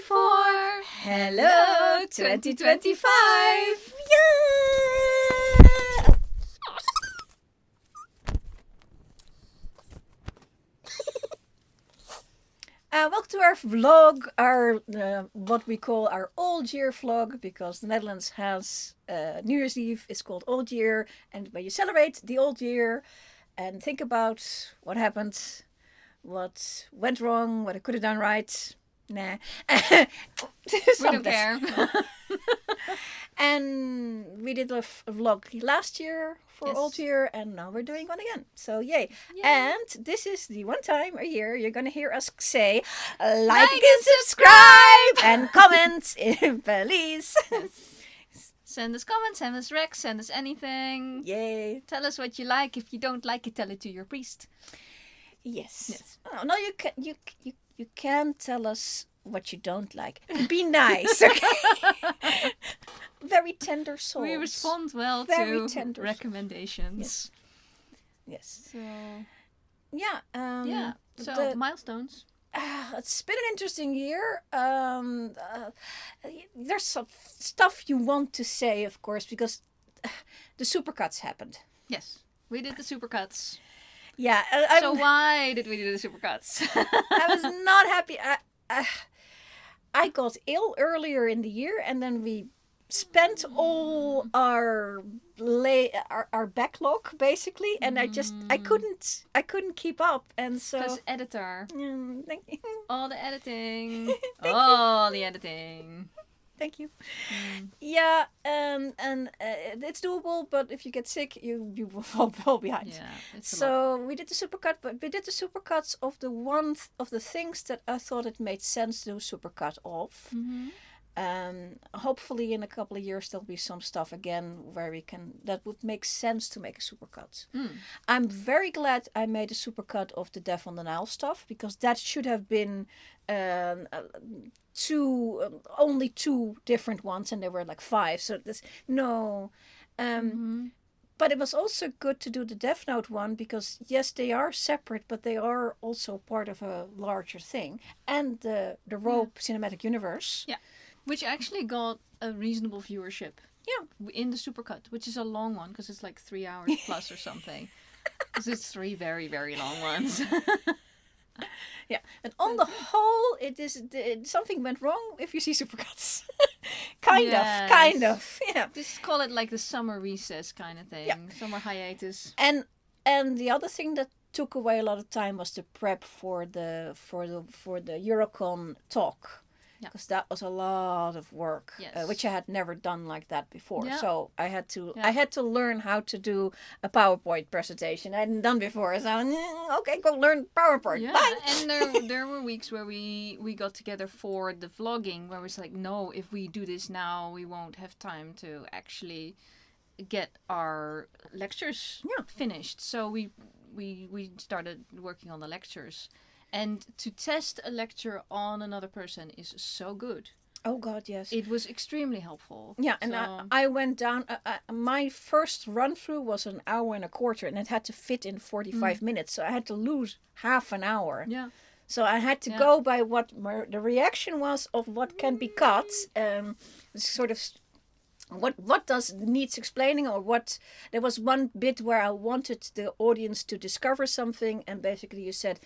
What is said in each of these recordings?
2024. Hello, 2025. Yeah! Welcome to our vlog, our what we call our old year vlog, because the Netherlands has New Year's Eve is called Old Year, and when you celebrate the old year and think about what happened, what went wrong, what I could have done right. Nah. We don't care. And we did a vlog last year for Yes. Old Year, and now we're doing one again. So yay. Yay. And this is the one time a year you're going to hear us say, like Like and subscribe, and comment, please. Send us comments, send us recs, send us anything. Yay. Tell us what you like. If you don't like it, tell it to your priest. Yes. Oh, no, you can tell us what you don't like. Be nice, okay? Very tender souls. We respond well Very to tender. recommendations. Yes. So Yeah. yeah. So the- milestones. It's been an interesting year. There's some stuff you want to say, of course, because the supercuts happened. Yes, we did the supercuts. Yeah. So why did we do the supercuts? I was not happy. I got ill earlier in the year, and then we spent all our backlog basically, and I couldn't keep up, and so Because editor, thank you. all the editing, all the editing. Thank you. Yeah, and it's doable, but if you get sick, you will fall behind. Yeah, it's a lot. So we did the supercut, but we did the supercuts of the things that I thought it made sense to do supercut of. Mhm. Hopefully in a couple of years there'll be some stuff again where that would make sense to make a supercut. I'm very glad I made a supercut of the Death on the Nile stuff, because that should have been only two different ones, and there were like 5. So but it was also good to do the Death Note one, because yes, they are separate, but they are also part of a larger thing. And the Robe cinematic universe. Yeah. Which actually got a reasonable viewership. Yeah. In the supercut, which is a long one, because it's like 3 hours plus or something. Because it's 3 very, very long ones. Yeah, and on the whole, something went wrong if you see supercuts. kind of, yeah. Just call it like the summer recess kind of thing. Yeah. Summer hiatus. And the other thing that took away a lot of time was the prep for the Eurocon talk. Yeah. Because that was a lot of work, Yes. which I had never done like that before. Yeah. So I had to learn how to do a PowerPoint presentation. I hadn't done before, so okay, go learn PowerPoint. Yeah, Bye. and there were weeks where we got together for the vlogging, where it's like, no, if we do this now, we won't have time to actually get our lectures finished. So we started working on the lectures. And to test a lecture on another person is so good. Oh God, yes. It was extremely helpful. Yeah, and So- I went down. My first run through was an hour and a quarter, and it had to fit in 45 minutes. So I had to lose half an hour. Yeah. So I had to go by what the reaction was of what can be cut. Sort of what does needs explaining, or what. There was one bit where I wanted the audience to discover something, and basically you said,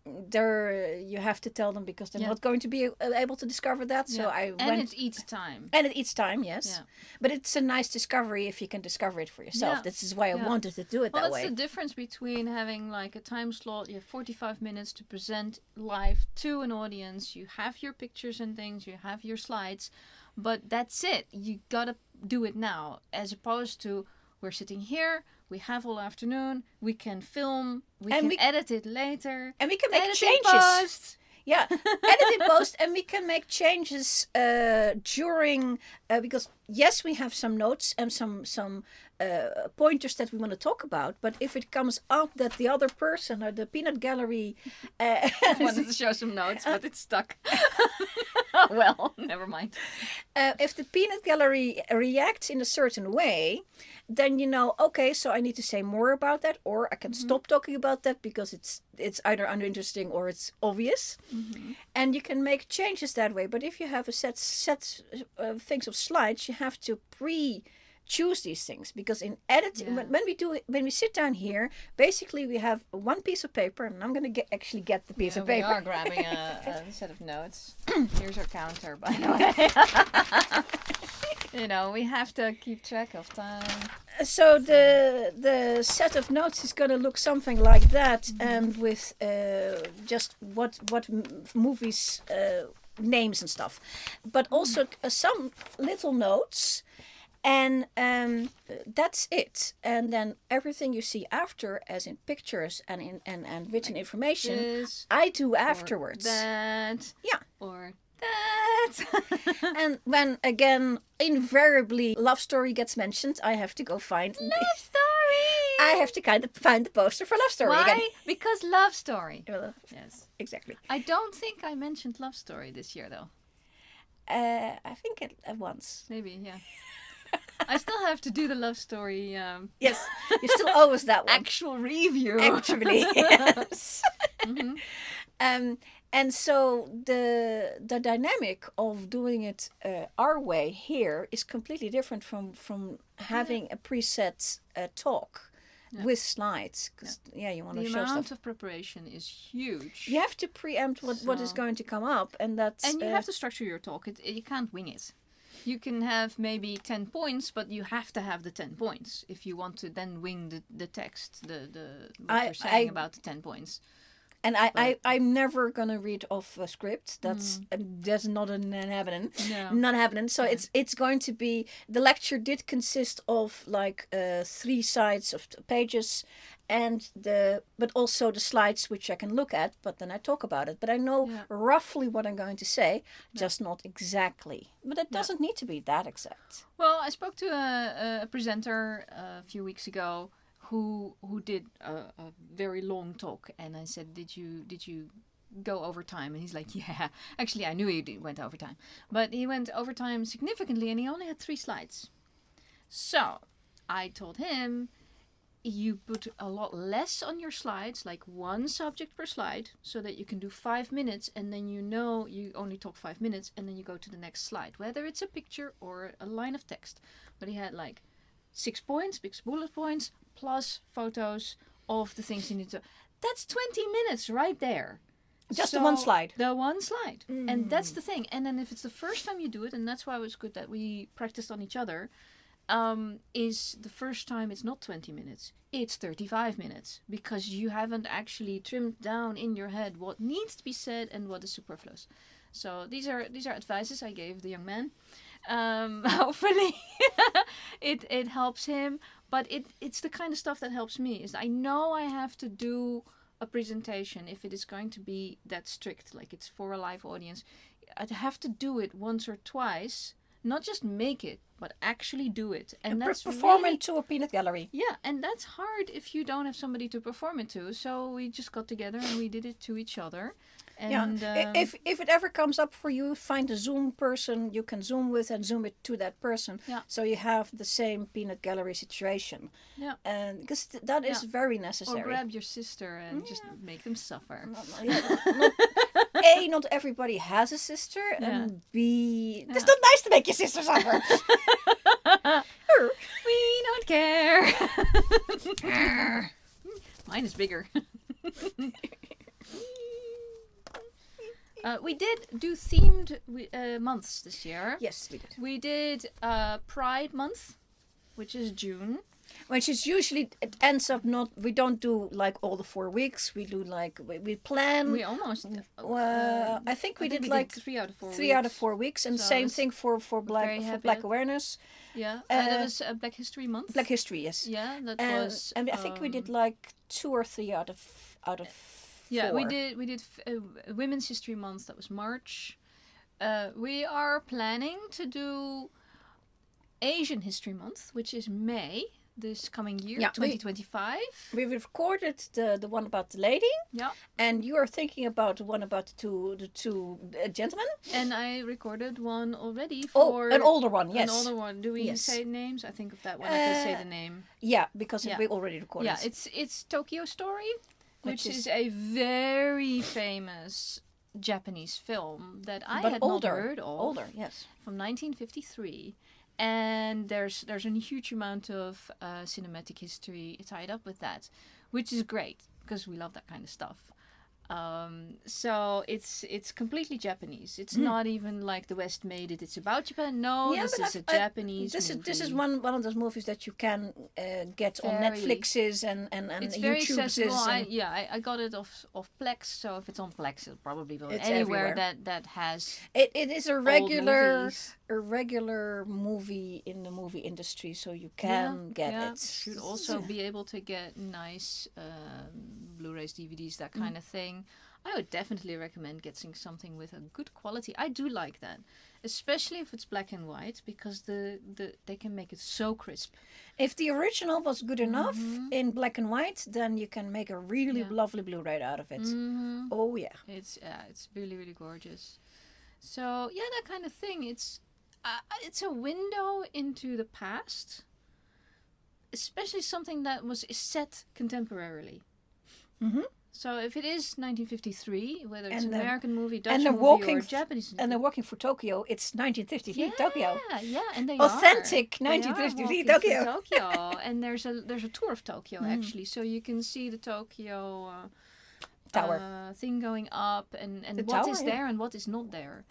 you have to tell them, because they're not going to be able to discover that. So I went, and it eats time. and it eats time, yes. Yeah. But it's a nice discovery if you can discover it for yourself. Yeah. This is why I wanted to do it Well, that that's way. the difference between having like a time slot. You have 45 minutes to present live to an audience. You have your pictures and things. You have your slides, but that's it. You gotta do it now, as opposed to we're sitting here. We have all afternoon. We can film. We can edit it later. And we can make Edit in changes. post. Yeah, edit in post, and we can make changes during, because yes, we have some notes and some pointers that we want to talk about. But if it comes up that the other person or the peanut gallery Wanted to show some notes, but it's stuck. Well, never mind. If the peanut gallery reacts in a certain way, then you know, okay, so I need to say more about that, or I can stop talking about that because it's either uninteresting or it's obvious, and you can make changes that way. But if you have a set things of slides, you have to choose these things, because in editing, when we sit down here, basically we have one piece of paper, and I'm going to actually get the piece of paper. We are grabbing a set of notes. Here's our counter, by the way. You know, we have to keep track of time. So the set of notes is going to look something like that, and with just what movies names and stuff, but also some little notes. And that's it. And then everything you see after, as in pictures and written information, this, I do afterwards. That. Yeah. Or that. And when, again, invariably love story gets mentioned, I have to go find... Love story! I have to kind of find the poster for love story. Why? Again. Because love story. Well, yes. Exactly. I don't think I mentioned love story this year, though. I think at once. Maybe, yeah. I still have to do the love story. Yes, you still owe us that one. Actual review. Actually, yes. And so the dynamic of doing it our way here is completely different from having a preset talk with slides. Because you want to show stuff. The amount of preparation is huge. You have to preempt what is going to come up, and you have to structure your talk. You can't wing it. You can have maybe 10 points, but you have to have the 10 points if you want to then wing the text, what you're saying about the 10 points. And I'm never gonna read off a script. That's not happening. No. Not happening. So it's going to be, the lecture did consist of like 3 sides of pages, but also the slides which I can look at. But then I talk about it. But I know roughly what I'm going to say, just not exactly. But it doesn't need to be that exact. Well, I spoke to a presenter a few weeks ago who did a very long talk, and I said, did you go over time? And he's like, yeah, actually I knew he went over time, but he went over time significantly, and he only had 3 slides. So I told him, you put a lot less on your slides, like 1 subject per slide, so that you can do 5 minutes, and then you know you only talk 5 minutes, and then you go to the next slide, whether it's a picture or a line of text. But he had like 6 points, 6 bullet points, plus photos of the things you need to... That's 20 minutes right there. Just the one slide. The one slide. And that's the thing. And then if it's the first time you do it, and that's why it was good that we practiced on each other, is the first time it's not 20 minutes. It's 35 minutes. Because you haven't actually trimmed down in your head what needs to be said and what is superfluous. So these are advices I gave the young man. Hopefully it helps him, but it's the kind of stuff that helps me. Is I know I have to do a presentation if it is going to be that strict, like it's for a live audience. I'd have to do it once or twice, not just make it, but actually do it. And that's perform it to a peanut gallery. Yeah, and that's hard if you don't have somebody to perform it to. So we just got together and we did it to each other. And, if it ever comes up for you, find a Zoom person you can Zoom with and Zoom it to that person. Yeah. So you have the same peanut gallery situation. Yeah. And because that is very necessary. Or grab your sister and just make them suffer. A, not everybody has a sister, and B, it's not nice to make your sister suffer. We don't care. Mine is bigger. We did do themed months this year. Yes, we did. We did Pride Month, which is June. Which is usually, it ends up not, we don't do like all the 4 weeks. We do like, we plan. We almost. I think we did like 3 out of 4 weeks. 3 out of 4 weeks. And so same thing for Black Awareness. Yeah, that was Black History Month. Black History, yes. Yeah, that was. And I think we did like 2 or 3 out of 4. Yeah, we did Women's History Month. That was March. We are planning to do Asian History Month, which is May. this coming year, Yeah, 2025. We recorded the one about the lady. Yeah. And you are thinking about the one about the two gentlemen. And I recorded one already for... an older one, yes. An older one. Do we say names? I think of that one. I can say the name. Yeah, because we already recorded. Yeah, it's Tokyo Story, which is a very famous Japanese film that I had not heard of. Older, yes. From 1953. And there's a huge amount of cinematic history tied up with that, which is great because we love that kind of stuff. So it's completely Japanese. It's not even like the West made it. It's about Japan. No, this is a Japanese movie. This is one of those movies that you can get on Netflixes and it's YouTube's. Very accessible. I got it off Plex. So if it's on Plex, it'll probably be anywhere that has. It is a regular movie in the movie industry, so you can get it. You should also be able to get nice Blu-rays, DVDs, that kind of thing. I would definitely recommend getting something with a good quality. I do like that, especially if it's black and white, because they can make it so crisp. If the original was good enough in black and white, then you can make a really lovely Blu-ray out of it. Oh yeah, it's really, really gorgeous. So that kind of thing. It's a window into the past, especially something that was set contemporarily. So if it is 1953, whether it's an American movie, Dutch movie, or Japanese movie. And they're walking for Tokyo, it's 1953 Tokyo. Yeah, and they authentic are. 1953 Tokyo. And there's a tour of Tokyo actually, so you can see the Tokyo tower thing going up, and what is there and what is not there.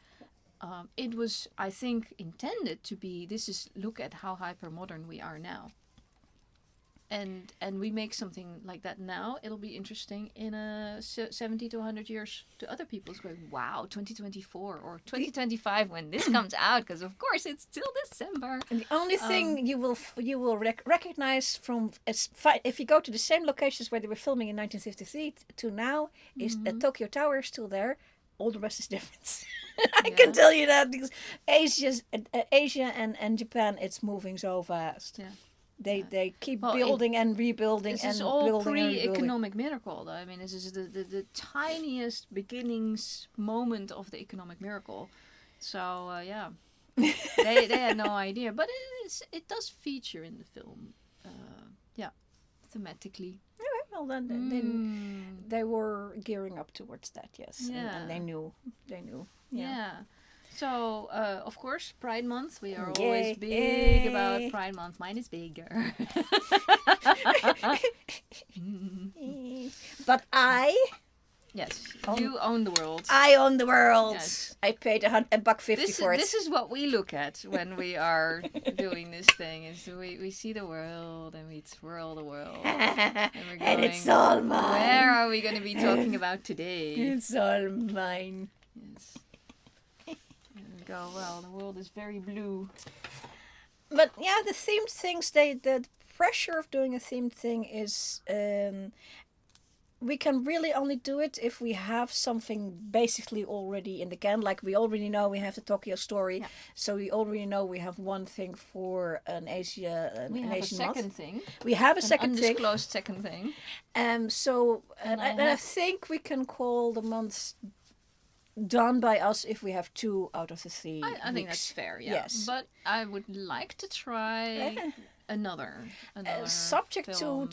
It was, I think, intended to be. Look at how hyper modern we are now. And we make something like that now, it'll be interesting in 70 to 100 years to other people. It's going, wow, 2024 or 2025 when this comes out, because of course it's still December. And the only thing you will recognize from if you go to the same locations where they were filming in 1953 to now is the Tokyo Tower is still there. All the rest is different. I can tell you that because Asia and Japan, it's moving so fast. Yeah. They keep building and rebuilding and building. This is all pre-economic miracle, though. I mean, this is the tiniest beginnings moment of the economic miracle. So they had no idea, but it does feature in the film. Thematically. Okay, well then they were gearing up towards that, yes. Yeah. And they knew. Yeah. So, of course, Pride Month. We are always big about Pride Month. Mine is bigger. But Yes, you own the world. I own the world. Yes. I paid $1.50 for it. This is what we look at when we are doing this thing. Is we see the world and we twirl the world. And we're going, and it's all mine. Where are we going to be talking about today? It's all mine. Yes. Go, well, the world is very blue. But the themed things, the pressure of doing a themed thing is we can really only do it if we have something basically already in the can. Like we already know we have the Tokyo story, so we already know we have one thing for an Asia. We have Asian a second month. thing. We have a second thing. Undisclosed second thing. So I think we can call the months done by us if we have 2 out of the 3 I think that's fair, yes. But I would like to try another subject to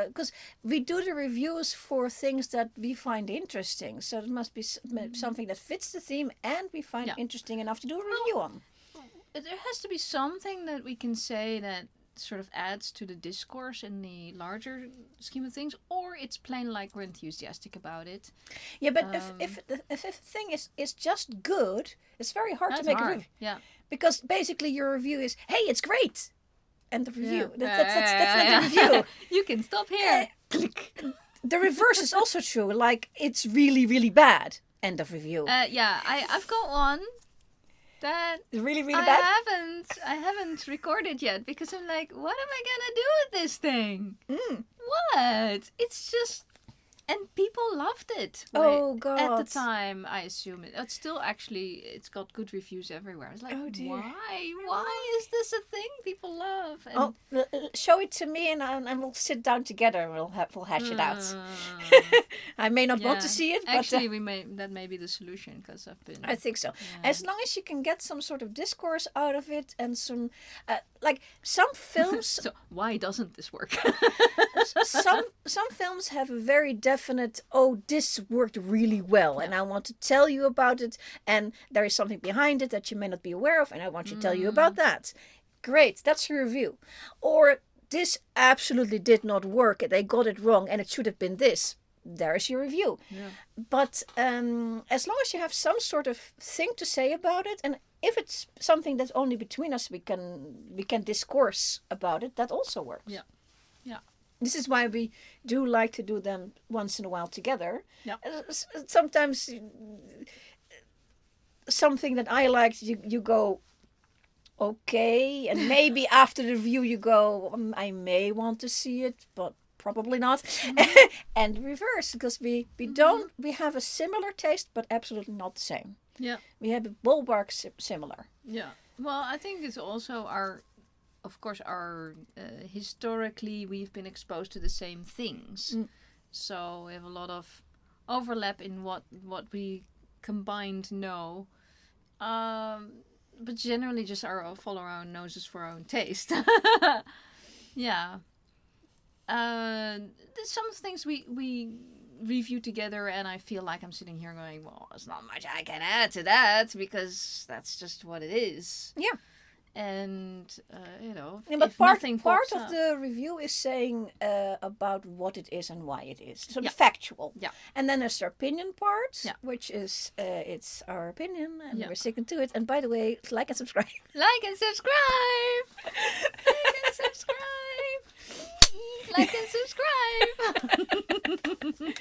because we do the reviews for things that we find interesting, so it must be something that fits the theme and we find interesting enough to do a review on. There has to be something that we can say that sort of adds to the discourse in the larger scheme of things, or it's plain like we're enthusiastic about it. Yeah, but if a thing is just good, it's very hard to make a review. Yeah, because basically your review is, hey, it's great, and the review. That's not the review. You can stop here. Click. The reverse is also true. Like, it's really, really bad. End of review. I've got one. That really, really bad? I haven't recorded yet because I'm like, what am I gonna do with this thing? What? It's just And people loved it. Oh, God. At the time, I assume it's still actually, it's got good reviews everywhere. It's like, Oh, dear. Why is this a thing people love? And show it to me, and we'll sit down together and we'll hash it out. I may not want to see it, but actually, that may be the solution, because I've been. I think so. As long as you can get some sort of discourse out of it, and some like some films. So why doesn't this work? some films have a very definite, oh, this worked really well, and I want to tell you about it, and there is something behind it that you may not be aware of, and I want to tell you about that. Great, that's your review. Or this absolutely did not work, they got it wrong, and it should have been this. There's your review. Yeah. But as long as you have some sort of thing to say about it, and if it's something that's only between us, we can discourse about it. That also works. Yeah, yeah. This is why we do like to do them once in a while together. Yeah. Sometimes something that I liked, you go, okay, and maybe after the review you go, I may want to see it, but probably not. Mm-hmm. And reverse, because we have a similar taste, but absolutely not the same. Yeah. We have a ballpark similar. Yeah. Well, I think it's also our historically we've been exposed to the same things. So we have a lot of overlap in what we combined know. But generally just follow our own noses for our own taste. Yeah. Some things we review together, and I feel like I'm sitting here going, well, there's not much I can add to that, because that's just what it is. Yeah. And but part of the review is saying about what it is and why it is, so factual. Yeah. And then there's the opinion part, which is it's our opinion, and we're sticking to it. And by the way, like and subscribe. Like and subscribe. Like and subscribe. Like and subscribe.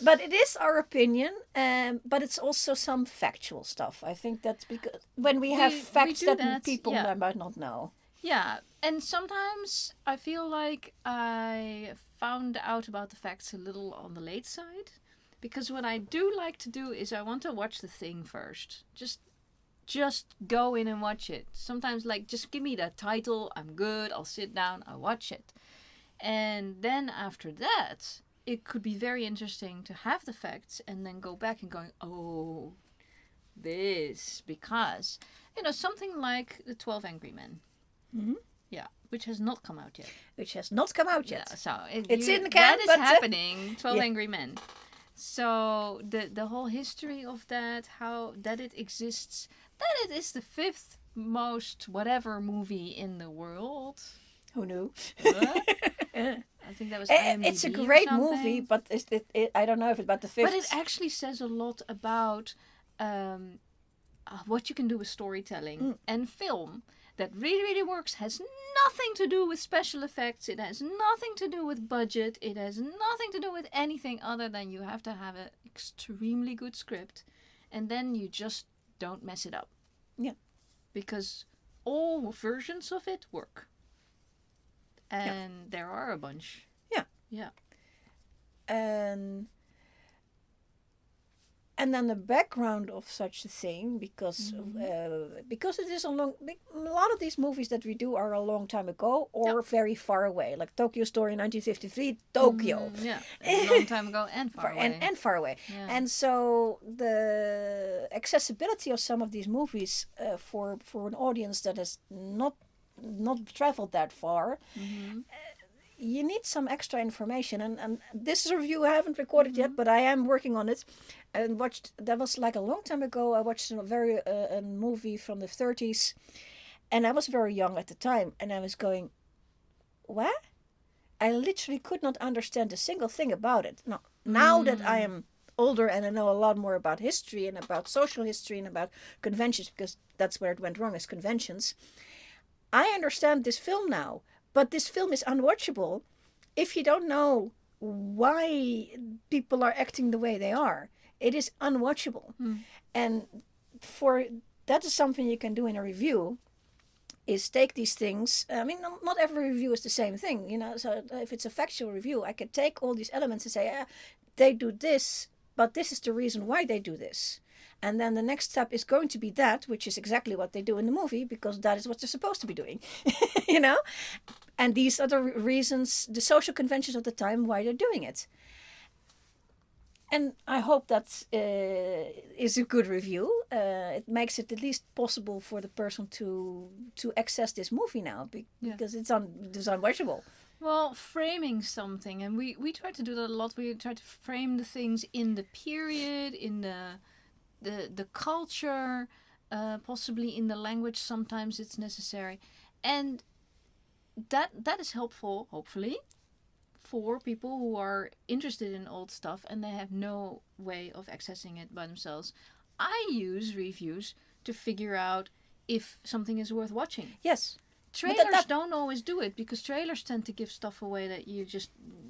But it is our opinion, but it's also some factual stuff. I think that's because when we have facts that people might not know. Yeah, and sometimes I feel like I found out about the facts a little on the late side. Because what I do like to do is I want to watch the thing first. Just go in and watch it. Sometimes, like, just give me the title, I'm good, I'll sit down, I'll watch it. And then after that, it could be very interesting to have the facts and then go back and going, oh, this, because, something like the 12 Angry Men. Mm-hmm. Yeah, which has not come out yet. Yeah, so it's in the can. That is happening, 12 Angry Men. So the whole history of that, how that it exists, that it is the 5th most whatever movie in the world. Who knew? I think that was IMDb. It's a great movie, but I don't know if it's about the 5th. But it actually says a lot about what you can do with storytelling and film that really, really works. Has nothing to do with special effects. It has nothing to do with budget. It has nothing to do with anything other than you have to have an extremely good script, and then you just don't mess it up. Yeah. Because all versions of it work. And there are a bunch. Yeah. Yeah. And then the background of such a thing, because it is a lot of these movies that we do are a long time ago or very far away. Like Tokyo Story 1953, Tokyo. A long time ago and far away. And far away. Yeah. And so the accessibility of some of these movies for an audience that has not traveled that far, you need some extra information, and this is a review I haven't recorded yet, but I am working on it. And that was like a long time ago. I watched a movie from the 30s, and I was very young at the time, and I was going, what? I literally could not understand a single thing about it. Now that I am older and I know a lot more about history and about social history and about conventions, because that's where it went wrong, is conventions, I understand this film now. But this film is unwatchable if you don't know why people are acting the way they are. It is unwatchable. And that is something you can do in a review. is take these things. I mean, not every review is the same thing, you know. So if it's a factual review, I can take all these elements and say, they do this, but this is the reason why they do this. And then the next step is going to be that, which is exactly what they do in the movie, because that is what they're supposed to be doing, you know? And these are the reasons, the social conventions of the time, why they're doing it. And I hope that is a good review. It makes it at least possible for the person to access this movie now, because it's unwatchable. Well, framing something, and we try to do that a lot. We try to frame the things in the period, in the culture, possibly in the language. Sometimes it's necessary, and that is helpful, hopefully, for people who are interested in old stuff and they have no way of accessing it by themselves. I use reviews to figure out if something is worth watching. Yes. Trailers don't always do it, because trailers tend to give stuff away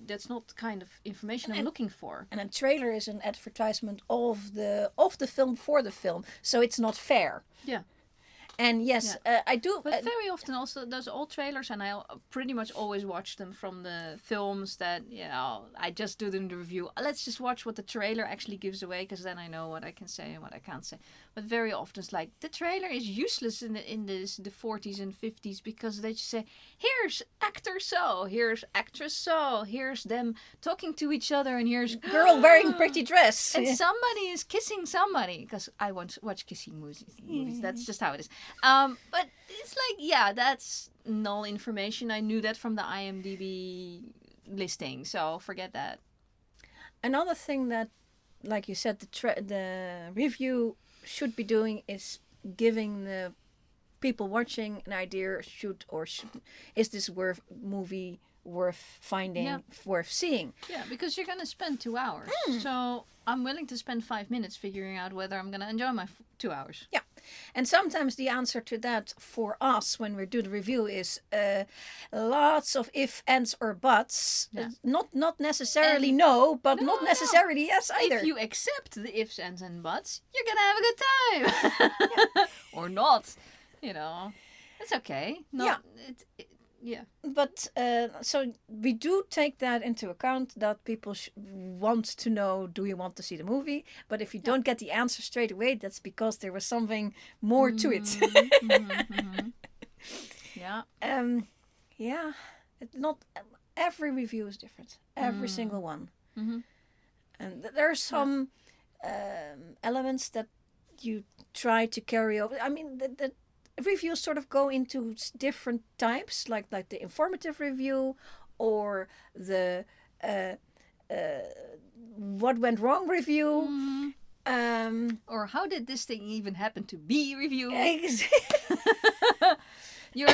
that's not the kind of information I'm looking for. And a trailer is an advertisement of the film for the film, so it's not fair. Yeah. And yes, I do. But very often also those old trailers, and I pretty much always watch them from the films that, you know, I just do them the review. Let's just watch what the trailer actually gives away, because then I know what I can say and what I can't say. But very often it's like, the trailer is useless in the 40s and 50s, because they just say, here's actor so, here's actress so, here's them talking to each other, and here's girl wearing pretty dress. And somebody is kissing somebody, because I watch kissing movies. That's just how it is. But it's like, yeah, that's null information. I knew that from the IMDb listing, so forget that. Another thing that, like you said, the review should be doing is giving the people watching an idea, is this movie worth finding, worth seeing? Yeah, because you're going to spend 2 hours. So I'm willing to spend 5 minutes figuring out whether I'm going to enjoy my 2 hours. Yeah. And sometimes the answer to that for us when we do the review is lots of if, ands, or buts. Yeah. Not necessarily no, but not necessarily yes either. If you accept the ifs, ands, and buts, you're going to have a good time. Or not. You know, it's okay. Yeah. But so we do take that into account, that people want to know, do you want to see the movie? But if you don't get the answer straight away, that's because there was something more to it. Yeah. Yeah. Not every review is different. Every single one. Mm-hmm. And there are some elements that you try to carry over. I mean, the reviews sort of go into different types, like the informative review, or the what went wrong review, or how did this thing even happen to be review. Your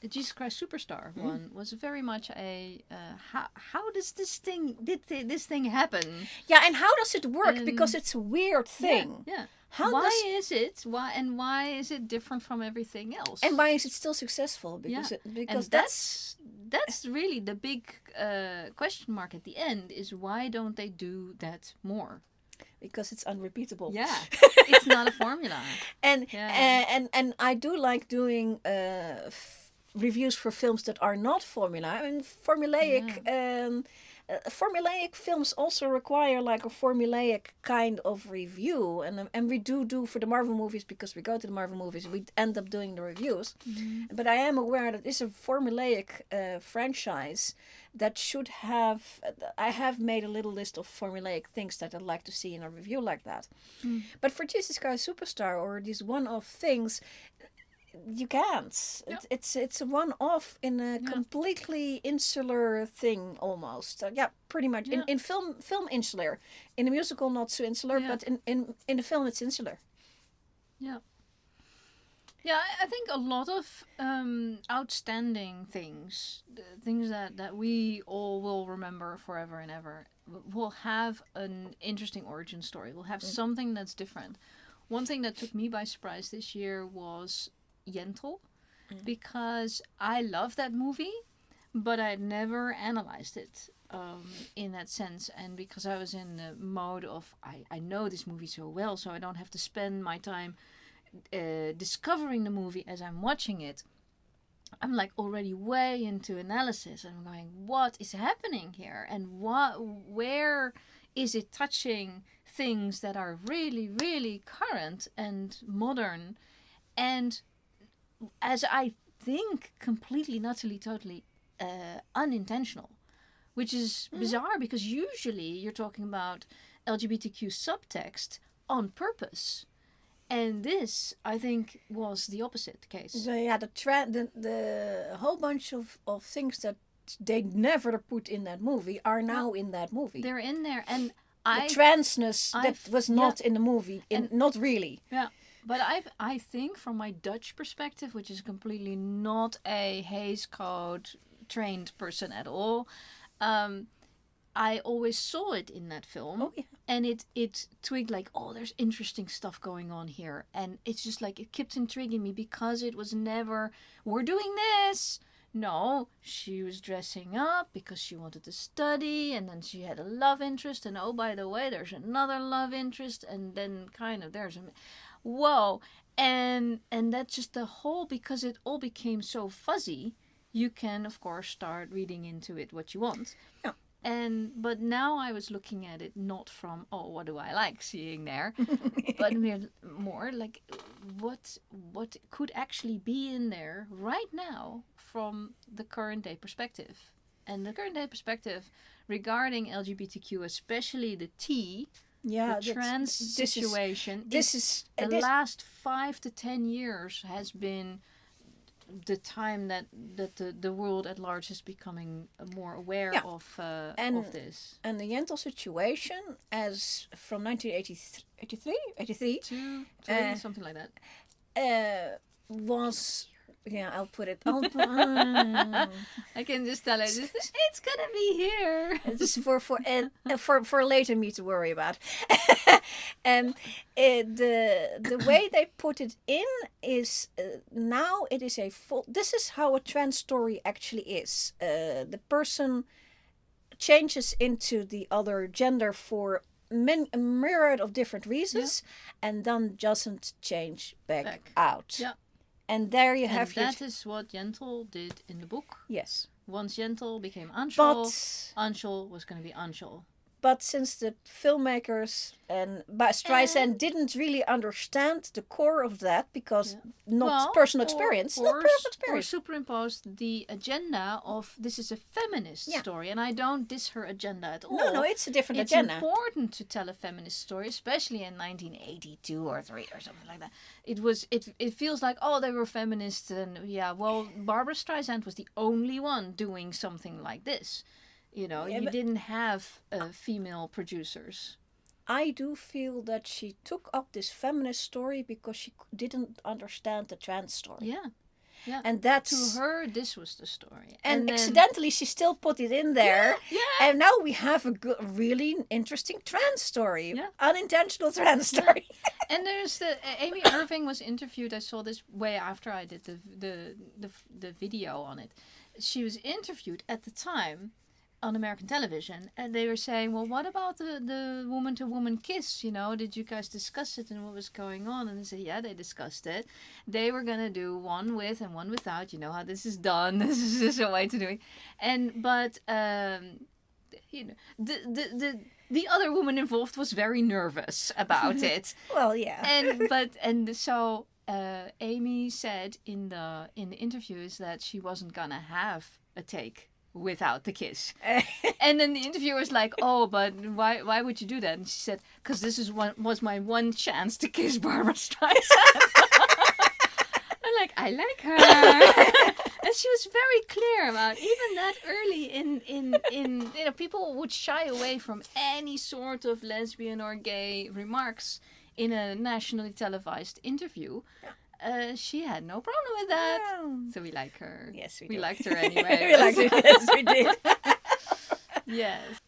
Jesus Christ Superstar one was very much a how does this thing this thing happen? Yeah, and how does it work? Because it's a weird thing. Yeah. Why is it? Why is it different from everything else? And why is it still successful? Because that's really the big question mark at the end, is why don't they do that more? Because it's unrepeatable. Yeah, it's not a formula. And I do like doing reviews for films that are not formula. I mean, formulaic. Yeah. Formulaic films also require like a formulaic kind of review, and we do for the Marvel movies, because we go to the Marvel movies, we end up doing the reviews. Mm-hmm. But I am aware that it's a formulaic franchise that should have. I have made a little list of formulaic things that I'd like to see in a review like that. Mm. But for Jesus Christ Superstar or these one-off things, you can't. Yeah. It's a one-off in a completely insular thing almost. Pretty much. Yeah. In film insular. In a musical not so insular, but in the film it's insular. Yeah. Yeah, I think a lot of outstanding things that we all will remember forever and ever, will have an interesting origin story. Will have something that's different. One thing that took me by surprise this year was Yentl, because I love that movie, but I'd never analyzed it in that sense, and because I was in the mode of I know this movie so well, so I don't have to spend my time discovering the movie as I'm watching it, I'm like already way into analysis. I'm going, what is happening here? And where is it touching things that are really, really current and modern? And as I think, completely, utterly, totally unintentional. Which is bizarre, because usually you're talking about LGBTQ subtext on purpose. And this, I think, was the opposite case. The whole bunch of things that they never put in that movie are now in that movie. They're in there. And the transness that was not in the movie, not really. Yeah. But I think from my Dutch perspective, which is completely not a Hays Code trained person at all, I always saw it in that film. Oh, yeah. And it twigged like, oh, there's interesting stuff going on here. And it's just like, it kept intriguing me because it was never, we're doing this. No, she was dressing up because she wanted to study, and then she had a love interest, and oh, by the way, there's another love interest, and then kind of there's a, whoa. And that's just the whole, because it all became so fuzzy, you can, of course, start reading into it what you want. Yeah. But now I was looking at it not from, oh, what do I like seeing there, but more like what could actually be in there right now from the current day perspective. And the current day perspective regarding LGBTQ, especially the T, the trans situation, the last 5 to 10 years has been the time that the world at large is becoming more aware of this. And the Yentl situation, as from 1983 to something like that, was, I'll put it. I can just tell it. It's gonna be here. This is for later me to worry about. The way they put it in is now it is a full. This is how a trans story actually is. The person changes into the other gender for a myriad of different reasons, and then doesn't change back out. Yeah. And there you have that is what Yentl did in the book. Yes. Once Yentl became Anshul, Anshul was going to be Anshul. But since the filmmakers and Streisand didn't really understand the core of that, because personal experience, or superimposed the agenda of this is a feminist story, and I don't diss her agenda at all. No, it's a different agenda. It's important to tell a feminist story, especially in 1982 or 3 or something like that. It feels like, oh, they were feminists, and Barbra Streisand was the only one doing something like this. You didn't have female producers. I do feel that she took up this feminist story because she didn't understand the trans story. Yeah. Yeah. And that's... To her, this was the story. And accidentally, she still put it in there. Yeah. And now we have a really interesting trans story. Yeah. Unintentional trans story. Yeah. And there's Amy Irving was interviewed. I saw this way after I did the video on it. She was interviewed at the time on American television, and they were saying, well, what about the woman-to-woman kiss? Did you guys discuss it and what was going on? And they said, yeah, they discussed it. They were going to do one with and one without. You know how this is done. This is just a way to do it. But the other woman involved was very nervous about it. Well, yeah. So Amy said in the interviews that she wasn't going to have a take without the kiss. And then the interviewer was like, oh, but why would you do that? And she said, because this was my one chance to kiss Barbra Streisand. I'm like, I like her. And she was very clear about even that early in people would shy away from any sort of lesbian or gay remarks in a nationally televised interview. Yeah. She had no problem with that. Yeah. So we like her. Yes, we do. We liked her anyway. We liked her. Yes, we did. Yes.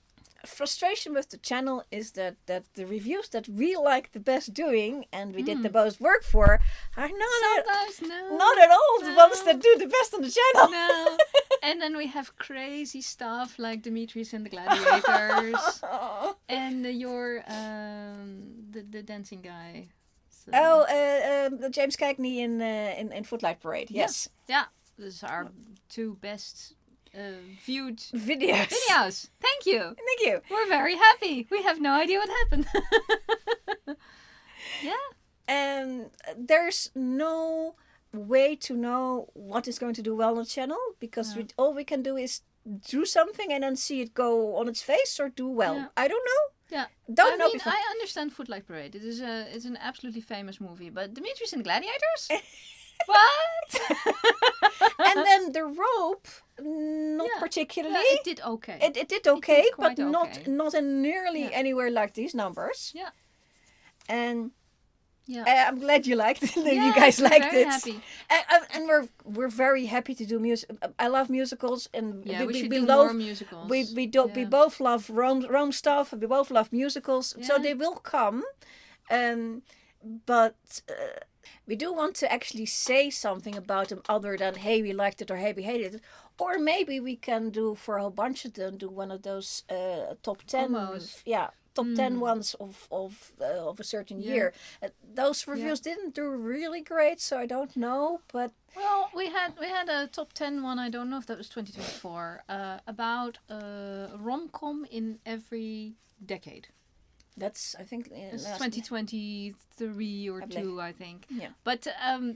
Frustration with the channel is that the reviews that we like the best doing and we did the most work for are not at all the ones that do the best on the channel. No. And then we have crazy stuff like Demetrius and the Gladiators. And the dancing guy. James Cagney in Footlight Parade. Yes. Yeah. Those are two best viewed videos. Thank you. Thank you. We're very happy. We have no idea what happened. Yeah. And there's no way to know what is going to do well on the channel because all we can do is do something and then see it go on its face or do well. Yeah. I don't know. Yeah, don't know. I understand Footlight Parade. It's an absolutely famous movie, but Demetrius and Gladiators. What? And then the Robe, not particularly. Yeah, it did okay. It did okay, it did but okay. not in nearly anywhere like these numbers. Yeah. And I'm glad you liked it. You guys liked it. Happy. And we're very happy to do music. I love musicals, and we should do more musicals. We both love Rome stuff. We both love musicals, so they will come. But we do want to actually say something about them other than hey we liked it or hey we hated it, or maybe we can do for a whole bunch of them do one of those top 10 top 10 ones of a certain year. Those reviews didn't do really great, so I don't know, but well, we had a top 10 one. I don't know if that was 2024 about rom-com in every decade. That's I think it's 2023 or 2, I think. Yeah. But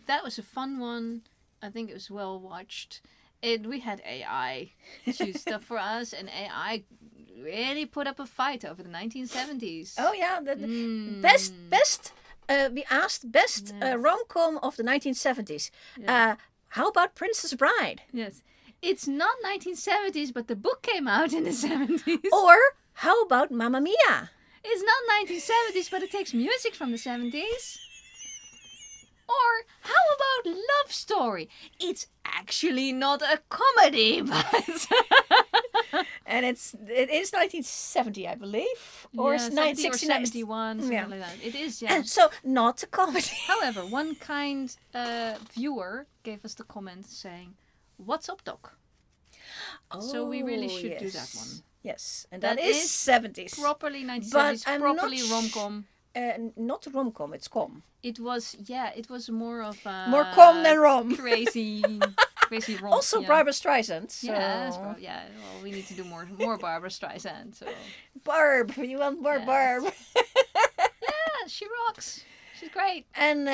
that was a fun one. I think it was well watched. We had AI choose stuff for us, and AI really put up a fight over the 1970s. Oh yeah, best. We asked best rom-com of the 1970s. Yes. How about Princess Bride? Yes, it's not 1970s, but the book came out in the 70s. Or how about Mamma Mia? It's not 1970s, but it takes music from the 70s. Or how about Love Story? It's actually not a comedy, but and it is 1970, I believe, or 1969 or 71, something like that. It is, yeah. So not a comedy. However, one kind viewer gave us the comment saying, "What's up, Doc?" So we really should do that one. Yes, and that is 70s. Properly 1970s, properly rom-com. Not rom-com, it's com. It was more of a... More com than rom. Crazy rom. Also Barbra Streisand. So. Well, we need to do more Barbra Streisand. So. Barb, you want more Barb. Yeah, she rocks. She's great. And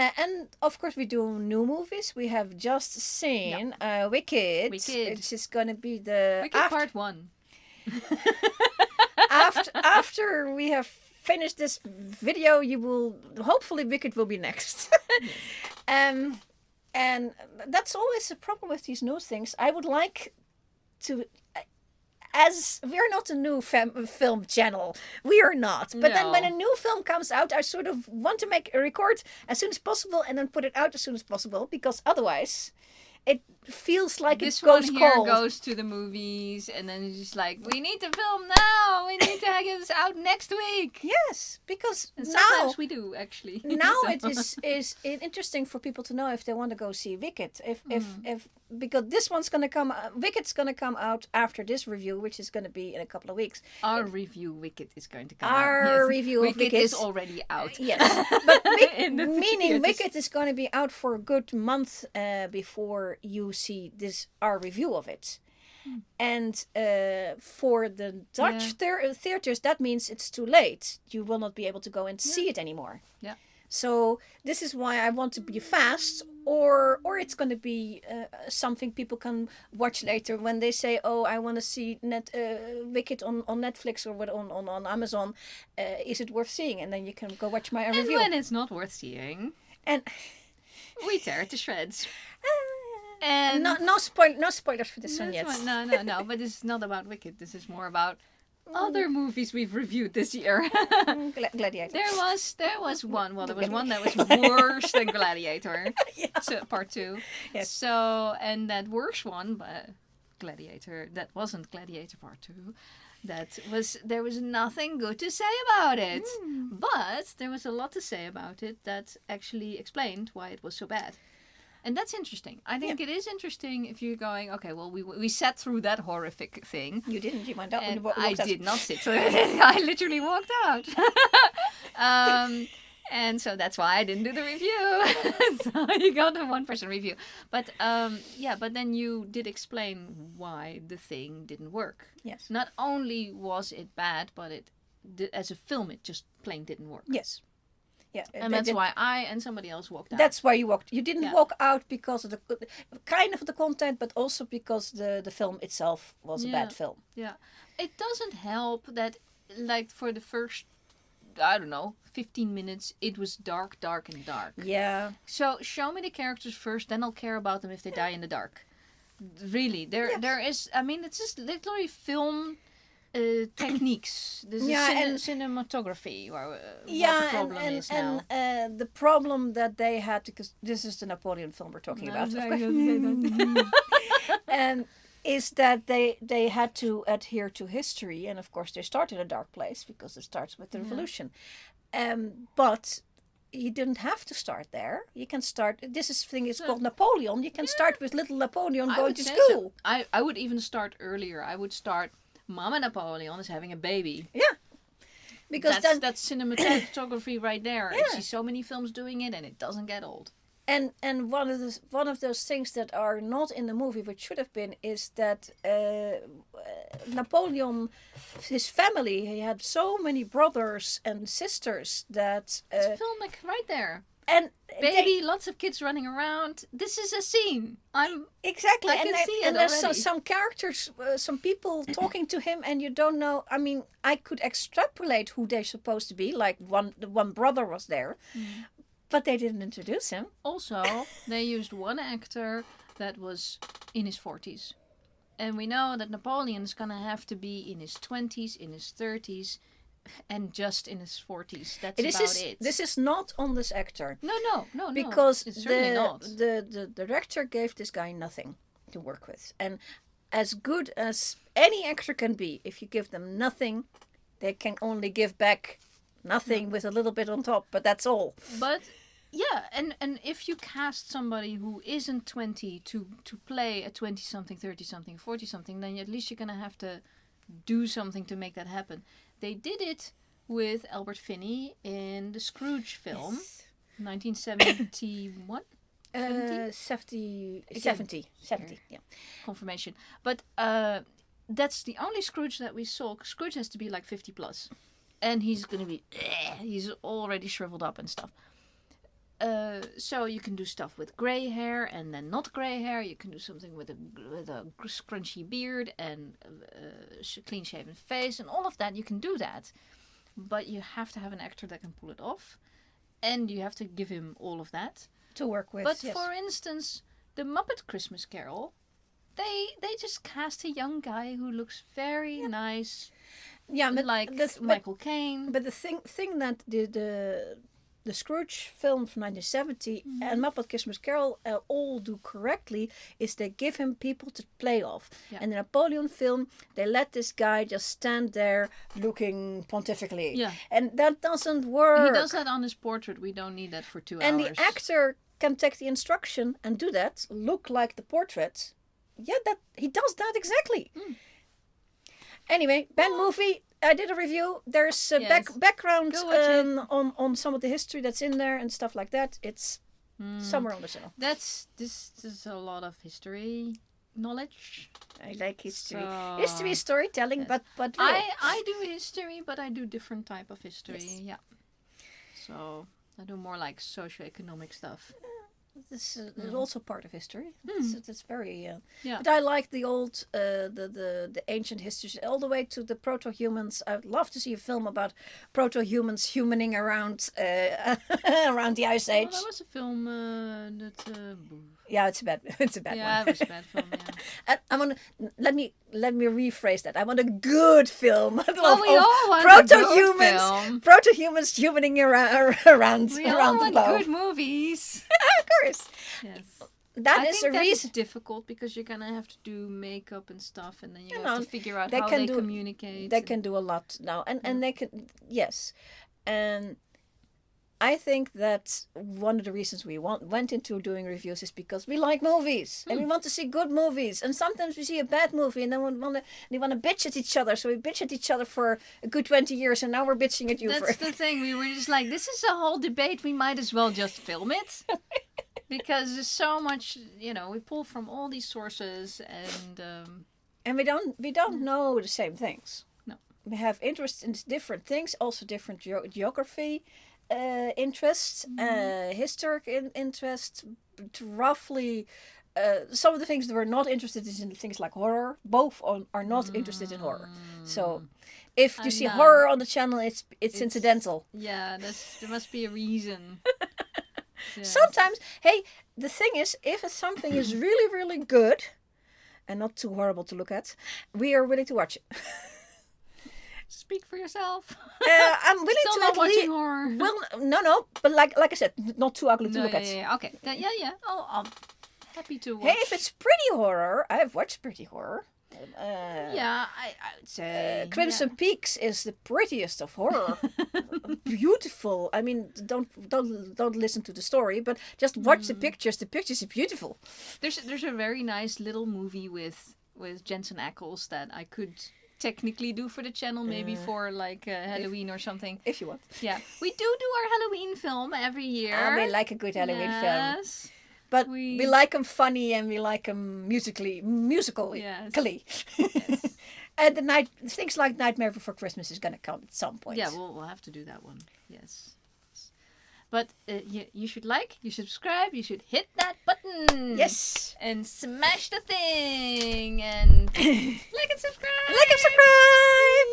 of course we do new movies. We have just seen Wicked. Which is going to be the... Wicked Part 1. after we have finished this video, you will hopefully Wicked will be next. And that's always a problem with these news things. I would like to, as we're not a new film channel, we are not. But then when a new film comes out, I sort of want to make a record as soon as possible and then put it out as soon as possible, because otherwise it feels like this it goes one here cold. Goes to the movies, and then it's just like, we need to film now. We need to get this out next week. Yes, because and sometimes we do actually. Now it is interesting for people to know if they want to go see Wicked. If because this one's gonna come, Wicked's gonna come out after this review, which is gonna be in a couple of weeks. Our review Wicked is going to come out. Our review of Wicked is already out. Yes, but meaning Wicked is going to be out for a good month before you see our review of it. And for the Dutch theaters, that means it's too late. You will not be able to go and see it anymore. Yeah. So this is why I want to be fast, or it's going to be something people can watch later when they say, "Oh, I want to see Wicked on Netflix or on Amazon. Is it worth seeing?" And then you can go watch my review. And when it's not worth seeing, and we tear it to shreds. And no spoilers for this one yet. No. But this is not about Wicked. This is more about other movies we've reviewed this year. Gladiators. There was one. Well, there was one that was worse than Gladiator. So, Part 2. Yes. So, and that worse one, but Gladiator, that wasn't Gladiator Part 2. There was nothing good to say about it. But there was a lot to say about it that actually explained why it was so bad. And that's interesting. I think it is interesting if you're going, okay, well, we sat through that horrific thing. You didn't. You went out. I did not sit through it. I literally walked out. And so that's why I didn't do the review. So you got a 1-person review. But but then you did explain why the thing didn't work. Yes. Not only was it bad, but as a film, it just plain didn't work. Yes. Yeah. And that's why I and somebody else walked out. That's why you walked. You didn't walk out because of the content, but also because the film itself was a bad film. Yeah. It doesn't help that, like, for the first, I don't know, 15 minutes, it was dark. Yeah. So show me the characters first, then I'll care about them if they die in the dark. Really, there is. I mean, it's just literally film techniques. This is cinematography. What the problem is now. And the problem that they had, because this is the Napoleon film we're talking about, of course. Is that they had to adhere to history, and of course they start in a dark place because it starts with the revolution. But you didn't have to start there. You can start. It's called Napoleon. You can start with little Napoleon going to school. So. I would even start earlier. I would start. Mama Napoleon is having a baby. Yeah, because that's cinematography right there. Yeah. I see so many films doing it, and it doesn't get old. And one of those things that are not in the movie, which should have been, is that Napoleon, his family, he had so many brothers and sisters that it's filmic right there. And lots of kids running around. This is a scene. Exactly. I can see it and there's already. some characters, some people talking to him, and you don't know. I mean, I could extrapolate who they're supposed to be. Like the one brother was there. But they didn't introduce him. Also, they used one actor that was in his 40s. And we know that Napoleon's going to have to be in his 20s, in his 30s, and just in his 40s. That's about it. This is not on this actor. No. Because it's certainly not. The director gave this guy nothing to work with. And as good as any actor can be, if you give them nothing, they can only give back nothing with a little bit on top, but that's all. But yeah, and if you cast somebody who isn't 20 to play a 20-something, 30-something, 40-something, then at least you're going to have to do something to make that happen. They did it with Albert Finney in the Scrooge film, 1971? 70, yeah. Confirmation. But that's the only Scrooge that we saw. Scrooge has to be like 50 plus. And he's going to be, he's already shriveled up and stuff. So you can do stuff with grey hair and then not grey hair. You can do something with a scrunchy beard and a clean shaven face and all of that. You can do that. But you have to have an actor that can pull it off. And you have to give him all of that. To work with, But for instance, the Muppet Christmas Carol, they just cast a young guy who looks very nice. Yeah, but like Michael Caine. But the thing that the Scrooge film from 1970 and Muppet Christmas Carol all do correctly is they give him people to play off. Yeah. And the Napoleon film, they let this guy just stand there looking pontifically. Yeah. And that doesn't work. He does that on his portrait. We don't need that for 2 hours. And the actor can take the instruction and do that, look like the portrait. Yeah, that he does that exactly. Anyway, bad movie. I did a review. There's background on some of the history that's in there and stuff like that. It's somewhere on the channel. This is a lot of history knowledge. I like history. History is storytelling, but real. I do history, but I do different type of history. Yes. Yeah. So I do more like socioeconomic stuff. This is also part of history. It's very. But I like the old, the ancient history, all the way to the proto-humans. I'd love to see a film about proto-humans humaning around around the Ice Age. Well, that was a film that. Yeah, it's a bad one. Yeah, it was a bad film. Yeah. And I want let me rephrase that. I want a good film. Well, we all want proto-humans humaning around we around all the want globe. good movies. Of course. Yes. That is a reason. It's difficult because you're gonna have to do makeup and stuff, and then you have to figure out how they communicate. They can do a lot now, and they can and I think that one of the reasons we went into doing reviews is because we like movies and we want to see good movies. And sometimes we see a bad movie and then we want to bitch at each other. So we bitch at each other for a good 20 years and now we're bitching at you. That's the thing. We were just like, this is a whole debate. We might as well just film it. Because there's so much, we pull from all these sources and we don't know the same things. No. We have interests in different things, also different geography. Interests, historic interests, roughly. Some of the things that we're not interested in things like horror. Both are not interested in horror. So, if you see horror on the channel, it's incidental. Yeah, there must be a reason. Yeah. Sometimes, hey, the thing is, if something is really, really good, and not too horrible to look at, we are willing to watch it. Speak for yourself. I'm willing Still to not at watching least. horror. Well, no, but like I said, not too ugly to look at. Yeah. Okay. Yeah. Oh, I'm happy to watch. Hey, if it's pretty horror, I've watched pretty horror. I would say Crimson Peaks is the prettiest of horror. Beautiful. I mean, don't listen to the story, but just watch the pictures. The pictures are beautiful. There's a very nice little movie with Jensen Ackles that I could technically do for the channel, maybe for like Halloween or something. If you want. Yeah, we do our Halloween film every year. We like a good Halloween film. Yes. But we like them funny and we like them musically. Yes. Yes. And things like Nightmare Before Christmas is going to come at some point. Yeah, we'll have to do that one. Yes. But you should you should subscribe, you should hit that button. Yes. And smash the thing and like and subscribe. Like and subscribe.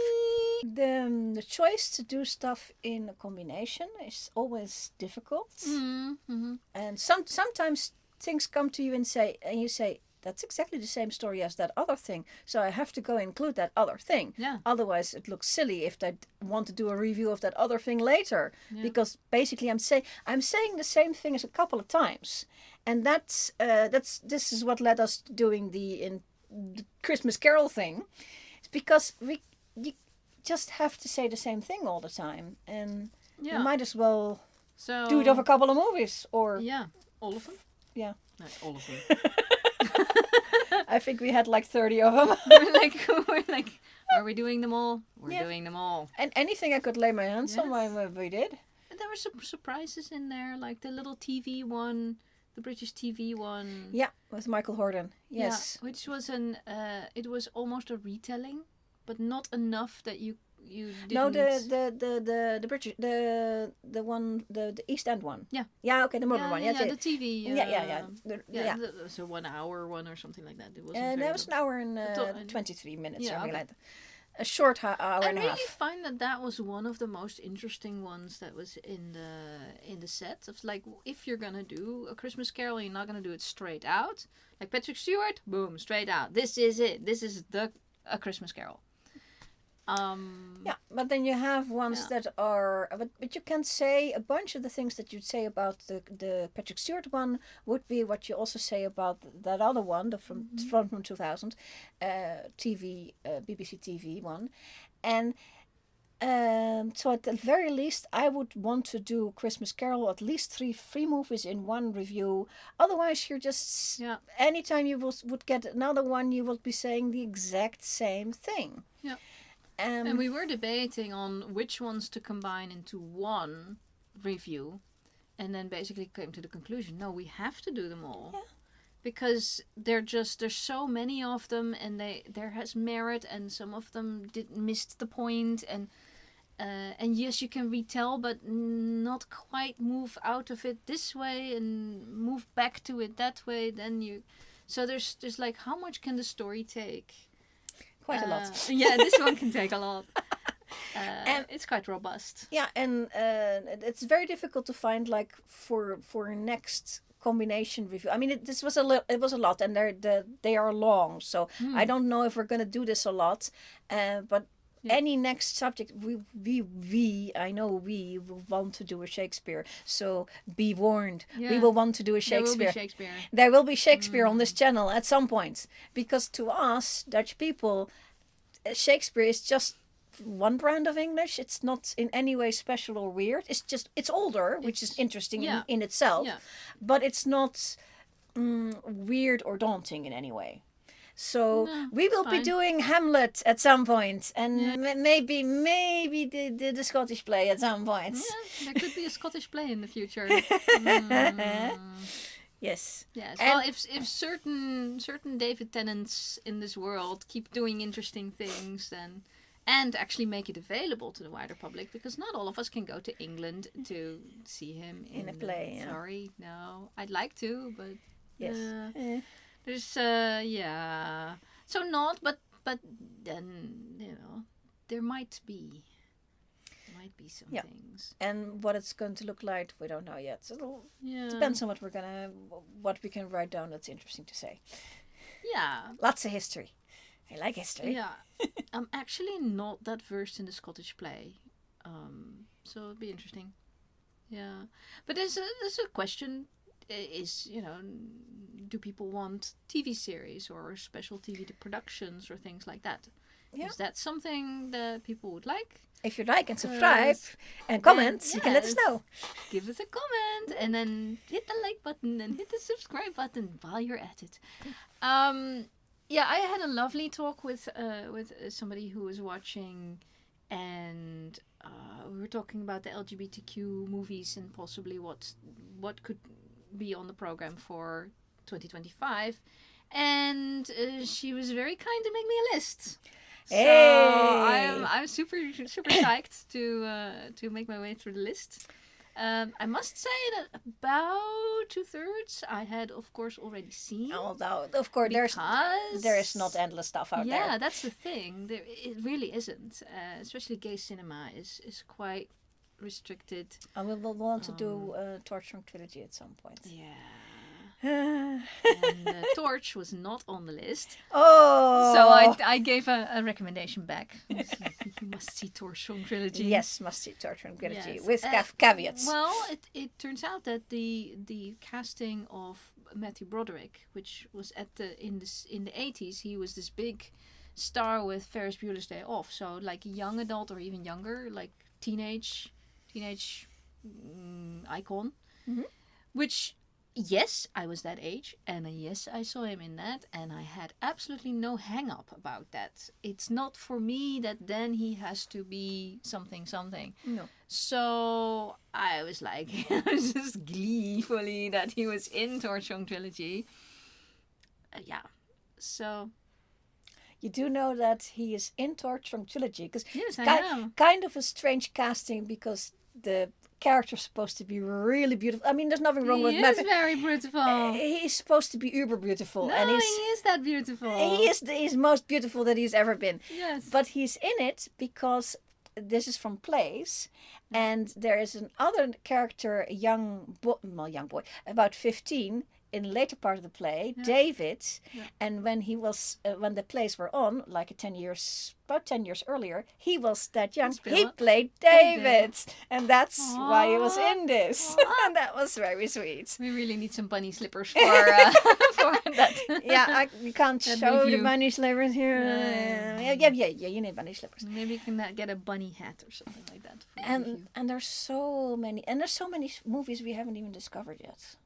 The choice to do stuff in a combination is always difficult. Mm-hmm. And sometimes things come to you and you say, that's exactly the same story as that other thing. So I have to go include that other thing. Yeah. Otherwise, it looks silly if I want to do a review of that other thing later. Yeah. Because basically, I'm saying the same thing as a couple of times, and this is what led us doing the Christmas Carol thing. It's because you just have to say the same thing all the time, and you might as well do it over a couple of movies or all of them. Yeah, not all of them. I think we had like 30 of them. we're like, are we doing them all? We're doing them all. And anything I could lay my hands on, we did. And there were some surprises in there, like the little TV one, the British TV one. Yeah, with Michael Hordern. Yes. Yeah, which was it was almost a retelling, but not enough that you didn't... No, the British, the one, the East End one. Yeah. Yeah, okay, the modern one. Yeah, the TV. Yeah. So 1 hour one or something like that. It wasn't that was an hour and 23 minutes, something like that. A short hour and a half. I really find that was one of the most interesting ones that was in the set. Of like, if you're gonna do a Christmas Carol, you're not gonna do it straight out. Like Patrick Stewart, boom, straight out. This is it. This is a Christmas Carol. Yeah, but then you have ones that are, but you can say a bunch of the things that you'd say about the Patrick Stewart one would be what you also say about that other one, from 2000, BBC TV one, and so at the very least, I would want to do Christmas Carol, at least three movies in one review. Otherwise, you're just anytime you would get another one, you would be saying the exact same thing. Yeah. And we were debating on which ones to combine into one review, and then basically came to the conclusion, no, we have to do them all. Yeah. Because there's so many of them, and there has merit, and some of them missed the point, and yes, you can retell, but not quite move out of it this way and move back to it that way. So there's like, how much can the story take? Quite a lot. Yeah, this one can take a lot. It's quite robust. Yeah, and it's very difficult to find like for next combination review. I mean, it was a lot, and they are long, so I don't know if we're gonna do this a lot. But any next subject, I know we will want to do a Shakespeare. So be warned, we will want to do a Shakespeare. There will be Shakespeare on this channel at some point, because to us Dutch people, Shakespeare is just one brand of English. It's not in any way special or weird. It's older, which is interesting in itself, but it's not weird or daunting in any way. So we will be doing Hamlet at some point, and maybe the Scottish play at some point. Yeah, there could be a Scottish play in the future. Yes. Yes. Well, if certain David Tennants in this world keep doing interesting things, then and actually make it available to the wider public, because not all of us can go to England to see him in a play. Sorry, no, I'd like to, but yes. There's so not, but then there might be some things. And what it's going to look like, we don't know yet. So it depends on what we can write down that's interesting to say. Yeah. Lots of history. I like history. Yeah. I'm actually not that versed in the Scottish play. So it'd be interesting. Yeah. But there's a question, is, do people want TV series or special TV productions or things like that? Yeah. Is that something that people would like? If you like and subscribe and comment, you can let us know. Give us a comment and then hit the like button and hit the subscribe button while you're at it. I had a lovely talk with somebody who was watching, and we were talking about the LGBTQ movies and possibly what could be on the program for 2025, and she was very kind to make me a list. So I'm super psyched to make my way through the list. I must say that about 2/3 I had, of course, already seen. Although, of course, there is not endless stuff out there. Yeah, that's the thing. It really isn't. Especially gay cinema is quite restricted. And we will want to do a Torch Trilogy at some point. Yeah. And Torch was not on the list. Oh! So I gave a recommendation back. You must see Torch Trilogy. Yes, must see Torch Trilogy with caveats. Well, it turns out that the casting of Matthew Broderick, which was in the 80s, he was this big star with Ferris Bueller's Day Off. So like a young adult or even younger, like teenage icon, which. Yes, I was that age, and yes, I saw him in that, and I had absolutely no hang-up about that. It's not for me that then he has to be something. No. So I was like, just gleefully that he was in Torch Trilogy. So... You do know that he is in Torch Trilogy, because yes, I know. Kind of a strange casting, because the character's supposed to be really beautiful. I mean, there's nothing wrong with Matthew. He is very beautiful. He's supposed to be uber beautiful. No, and he is that beautiful. He's most beautiful that he's ever been. Yes. But he's in it because this is from plays, and there is another character, a young boy, about 15, in the later part of the play, David, and when he was when the plays were on, like about 10 years earlier, he was that young. He played David, and that's why he was in this, and that was very sweet. We really need some bunny slippers for that. Yeah, we can't show the bunny slippers here. Yeah, you need bunny slippers. Maybe you can get a bunny hat or something like that. And there's so many movies we haven't even discovered yet.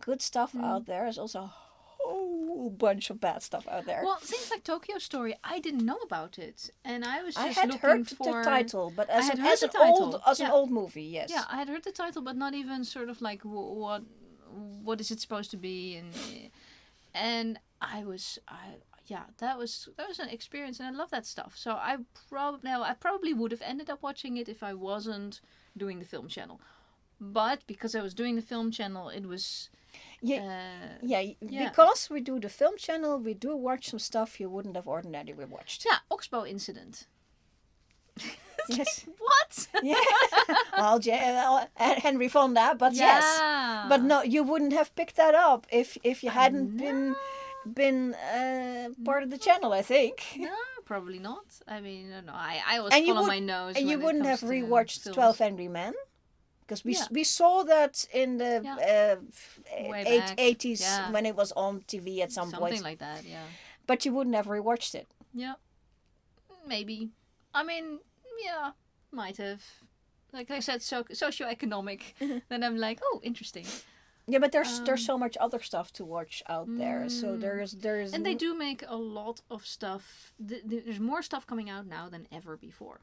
Good stuff out there. There's also a whole bunch of bad stuff out there. Well, things like Tokyo Story, I didn't know about it, and I was just I had heard the title, but as an old movie, yes. Yeah, I had heard the title, but not even sort of like what is it supposed to be, and that was an experience, and I love that stuff. So I probably would have ended up watching it if I wasn't doing the film channel, but because I was doing the film channel, it was. Because we do the film channel, we do watch some stuff you wouldn't have ordinarily watched. Yeah, Oxbow Incident. Yes. What? Yeah. Well, Henry Fonda, but yes. But no, you wouldn't have picked that up if you hadn't been part of the channel, I think. No, probably not. I mean, no. I always follow my nose. And you wouldn't have rewatched 12 Angry Men. Because we saw that in the 80s when it was on TV at some point. Something like that, yeah. But you would never rewatched it. Yeah. Maybe. I mean, yeah, might have. Like I said, socioeconomic. Then I'm like, oh, interesting. Yeah, but there's so much other stuff to watch out there. So there's and they do make a lot of stuff. There's more stuff coming out now than ever before.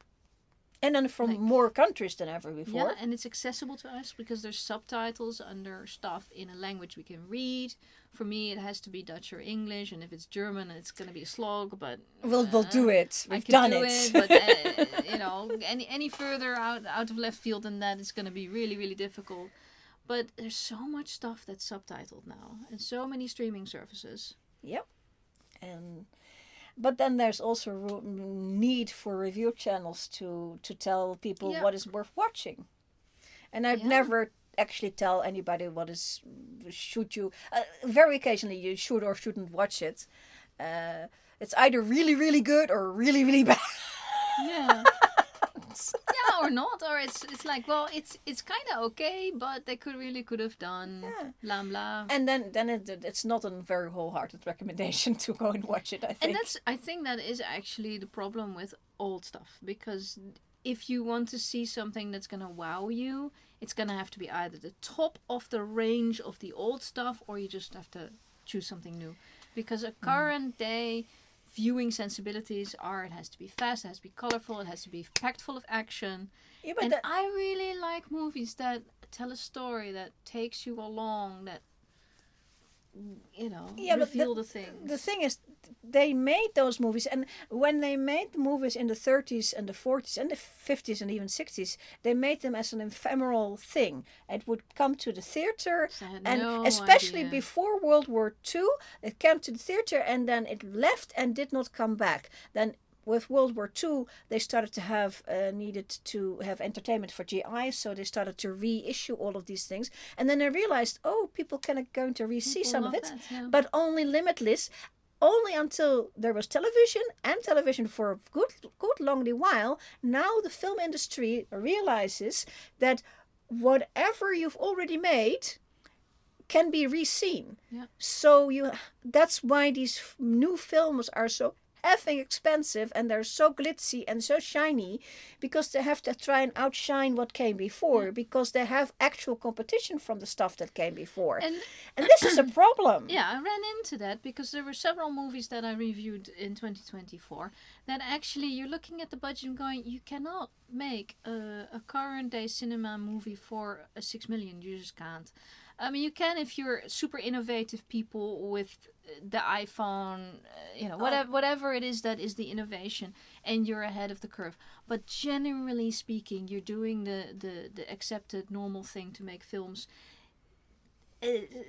And then from more countries than ever before. Yeah, and it's accessible to us because there's subtitles under stuff in a language we can read. For me, it has to be Dutch or English, and if it's German, it's going to be a slog. But we'll do it. We've done it. But any further out of left field than that, it's going to be really, really difficult. But there's so much stuff that's subtitled now, and so many streaming services. Yep, but then there's also need for review channels to tell people what is worth watching. And I've never actually tell anybody very occasionally you should or shouldn't watch it. It's either really, really good or really, really bad. Yeah. Yeah, or not, or it's like, well, it's kind of okay, but they could have done blah blah. And then it's not a very wholehearted recommendation to go and watch it. I think. And I think that is actually the problem with old stuff, because if you want to see something that's gonna wow you, it's gonna have to be either the top of the range of the old stuff, or you just have to choose something new, because a current day viewing sensibilities are, it has to be fast, it has to be colorful, it has to be packed full of action. Yeah, but I really like movies that tell a story, that takes you along, that reveal the things. The thing is, they made those movies, and when they made the movies in the 30s and the 40s and the 50s and even 60s, they made them as an ephemeral thing. It would come to the theater, and especially before World War II, it came to the theater and then it left and did not come back. Then with World War II, they started to have needed to have entertainment for GIs, so they started to reissue all of these things. And then they realized, people can going to re-see some of it, but only limitless. Only until there was television for a good long while. Now the film industry realizes that whatever you've already made can be re-seen. Yeah. So that's why these new films are so effing expensive, and they're so glitzy and so shiny, because they have to try and outshine what came before, because they have actual competition from the stuff that came before. And this is a problem. Yeah, I ran into that because there were several movies that I reviewed in 2024 that actually you're looking at the budget and going, you cannot make a current day cinema movie for a 6 million. You just can't. I mean, you can if you're super innovative people with the iPhone, whatever it is that is the innovation, and you're ahead of the curve. But generally speaking, you're doing the accepted normal thing to make films.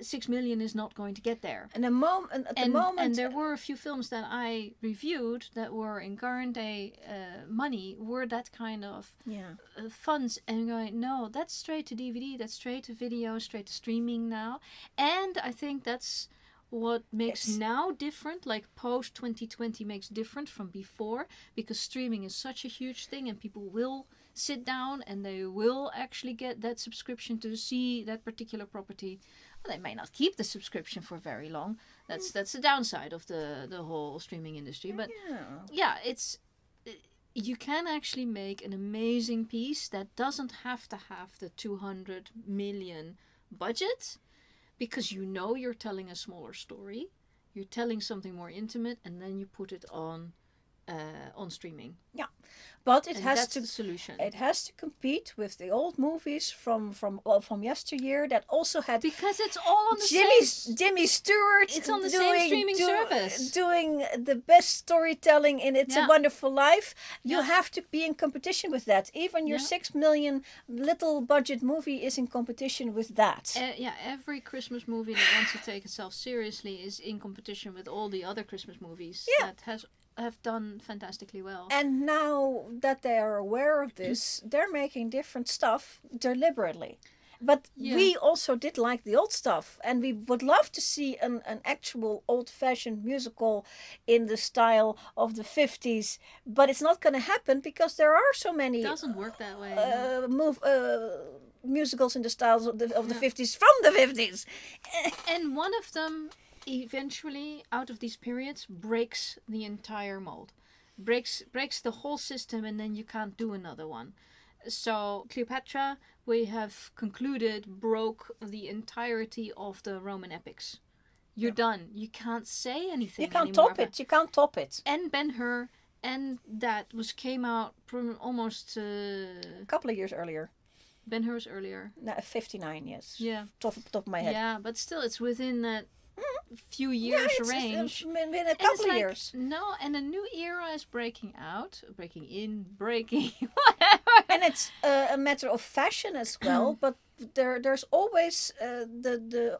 6 million is not going to get there. And and there were a few films that I reviewed that were in current day money, were that kind of funds, and going, no, that's straight to DVD, that's straight to video, straight to streaming now. And I think that's what makes now different, like post 2020 makes different from before, because streaming is such a huge thing, and people will sit down and they will actually get that subscription to see that particular property. Well, they may not keep the subscription for very long. That's the downside of the whole streaming industry. But it's you can actually make an amazing piece that doesn't have to have the 200 million budget, because you're telling a smaller story, you're telling something more intimate, and then you put it on streaming. Yeah, but that's the solution. It has to compete with the old movies from yesteryear that also had, because it's all on the Jimmy Stewart. It's on the same streaming service, doing the best storytelling in It's a Wonderful Life. You have to be in competition with that. Even your 6 million little budget movie is in competition with that. Every Christmas movie that wants to take itself seriously is in competition with all the other Christmas movies that have done fantastically well. And now that they are aware of this, they're making different stuff deliberately. But we also did like the old stuff, and we would love to see an actual old-fashioned musical in the style of the 50s, but it's not going to happen because there are so many... It doesn't work that way. Musicals in the styles of the 50s from the 50s. And one of them eventually, out of these periods, breaks the entire mold. breaks the whole system, and then you can't do another one. So Cleopatra, we have concluded, broke the entirety of the Roman epics. You're done. You can't say anything. You can't top it. You can't top it. And Ben-Hur, and that came out from almost a couple of years earlier. Ben-Hur's earlier. No, 59, yes. Yeah. Top of my head. Yeah, but still, it's within that few years range. It's been a couple of years. No, and a new era is breaking out, whatever. And it's a matter of fashion as well. But there's always the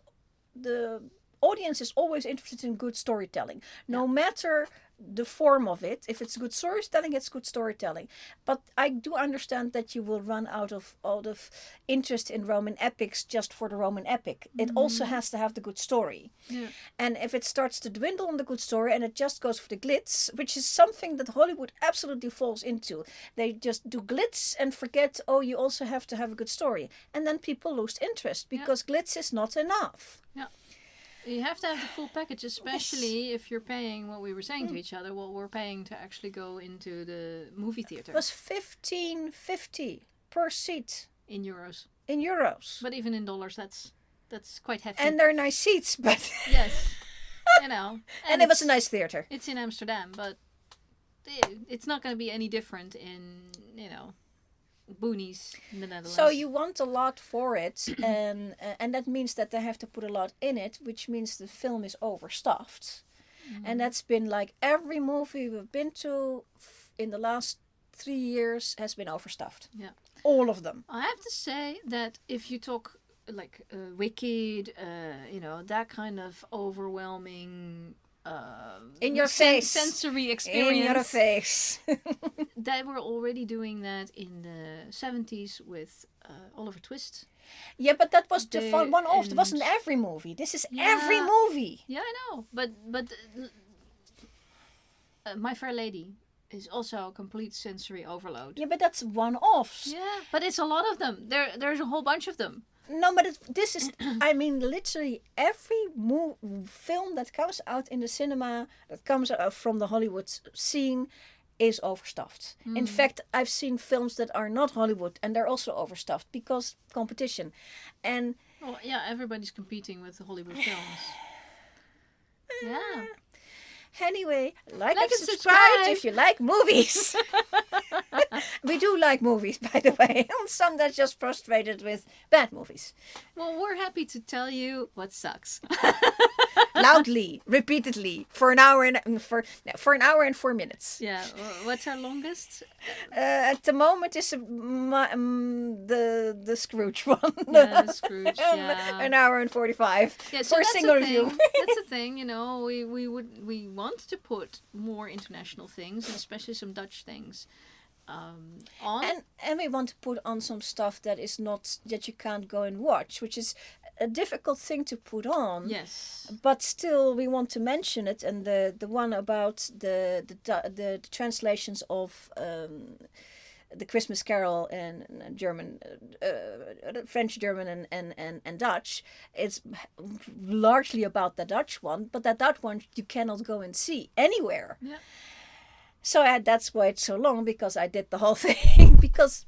audience is always interested in good storytelling, no matter the form of it. If it's good storytelling, it's good storytelling. But I do understand that you will run out of interest in Roman epics just for the Roman epic. It also has to have the good story. Yeah. And if it starts to dwindle on the good story and it just goes for the glitz, which is something that Hollywood absolutely falls into. They just do glitz and forget, you also have to have a good story. And then people lose interest because glitz is not enough. Yeah. You have to have the full package, especially if you're paying what we were saying to each other, what we're paying to actually go into the movie theater. It was $15.50 per seat. In euros. In euros. But even in dollars, that's quite hefty. And they're nice seats, but... Yes. You know. And it was a nice theater. It's in Amsterdam, but it's not going to be any different in, boonies in the Netherlands. So you want a lot for it, and that means that they have to put a lot in it, which means the film is overstuffed. And that's been like every movie we've been to in the last 3 years has been overstuffed. Yeah. All of them. I have to say that if you talk like Wicked, that kind of overwhelming in your face sensory experience. In your face. They were already doing that in the 70s with Oliver Twist. Yeah, but that was the fun one-off. It wasn't every movie. This is every movie. Yeah, I know. But My Fair Lady is also a complete sensory overload. Yeah, but that's one-offs. Yeah, but it's a lot of them. There's a whole bunch of them. No, but this is, I mean, literally every film that comes out in the cinema, that comes out from the Hollywood scene, is overstuffed. In fact, I've seen films that are not Hollywood, and they're also overstuffed because competition. And well, yeah, everybody's competing with the Hollywood films. Yeah. Anyway, like and subscribe if you like movies. We do like movies, by the way. Some that's just frustrated with bad movies. Well, we're happy to tell you what sucks. Loudly, repeatedly, for an hour and 4 minutes. Yeah. What's our longest? At the moment is the Scrooge one. Yeah, the Scrooge. Yeah. An hour and 45. Yeah, so for a single review. That's the thing, we want to put more international things, and especially some Dutch things. On. And we want to put on some stuff that is not, that you can't go and watch, which is a difficult thing to put on. Yes. But still, we want to mention it, and the one about the translations of the Christmas Carol in German, French, German, and Dutch. It's largely about the Dutch one, but that Dutch one you cannot go and see anywhere. Yeah. So that's why it's so long, because I did the whole thing. Because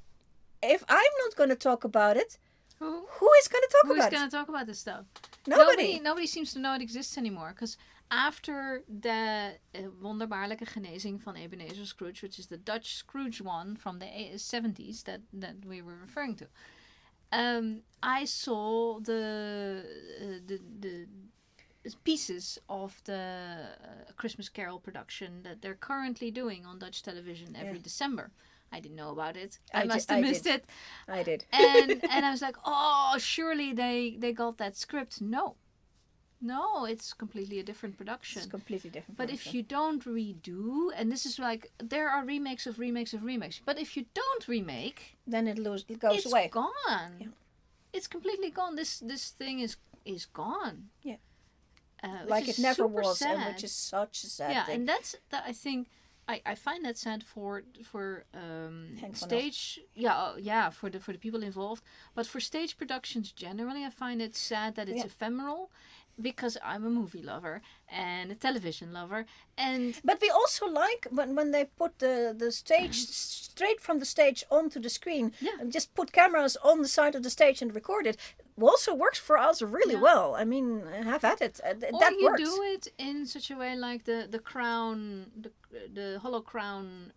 if I'm not going to talk about it, who is going to talk about it? Who's going to talk about this stuff? Nobody seems to know it exists anymore. Because after the wonderbaarlijke genezing van Ebenezer Scrooge, which is the Dutch Scrooge one from the 70s that we were referring to, I saw the pieces of the Christmas Carol production that they're currently doing on Dutch television every December. I didn't know about it. I must have missed it. I did. And I was like, oh, surely they got that script. No, it's completely a different production. It's completely different. But if you don't redo, and this is like, there are remakes of remakes of remakes. But if you don't remake, then it goes away. It's gone. Yeah. It's completely gone. This thing is gone. Yeah. Like it never was, sad. and which is such a sad thing. Yeah, and that I think I find that sad for stage. For the people involved, but for stage productions generally, I find it sad that it's ephemeral, because I'm a movie lover and a television lover, but we also like when they put the stage straight from the stage onto the screen, and just put cameras on the side of the stage and record it. Also works for us really well. I mean, have at it. Or that you works. do it in such a way like the crown, the hollow crown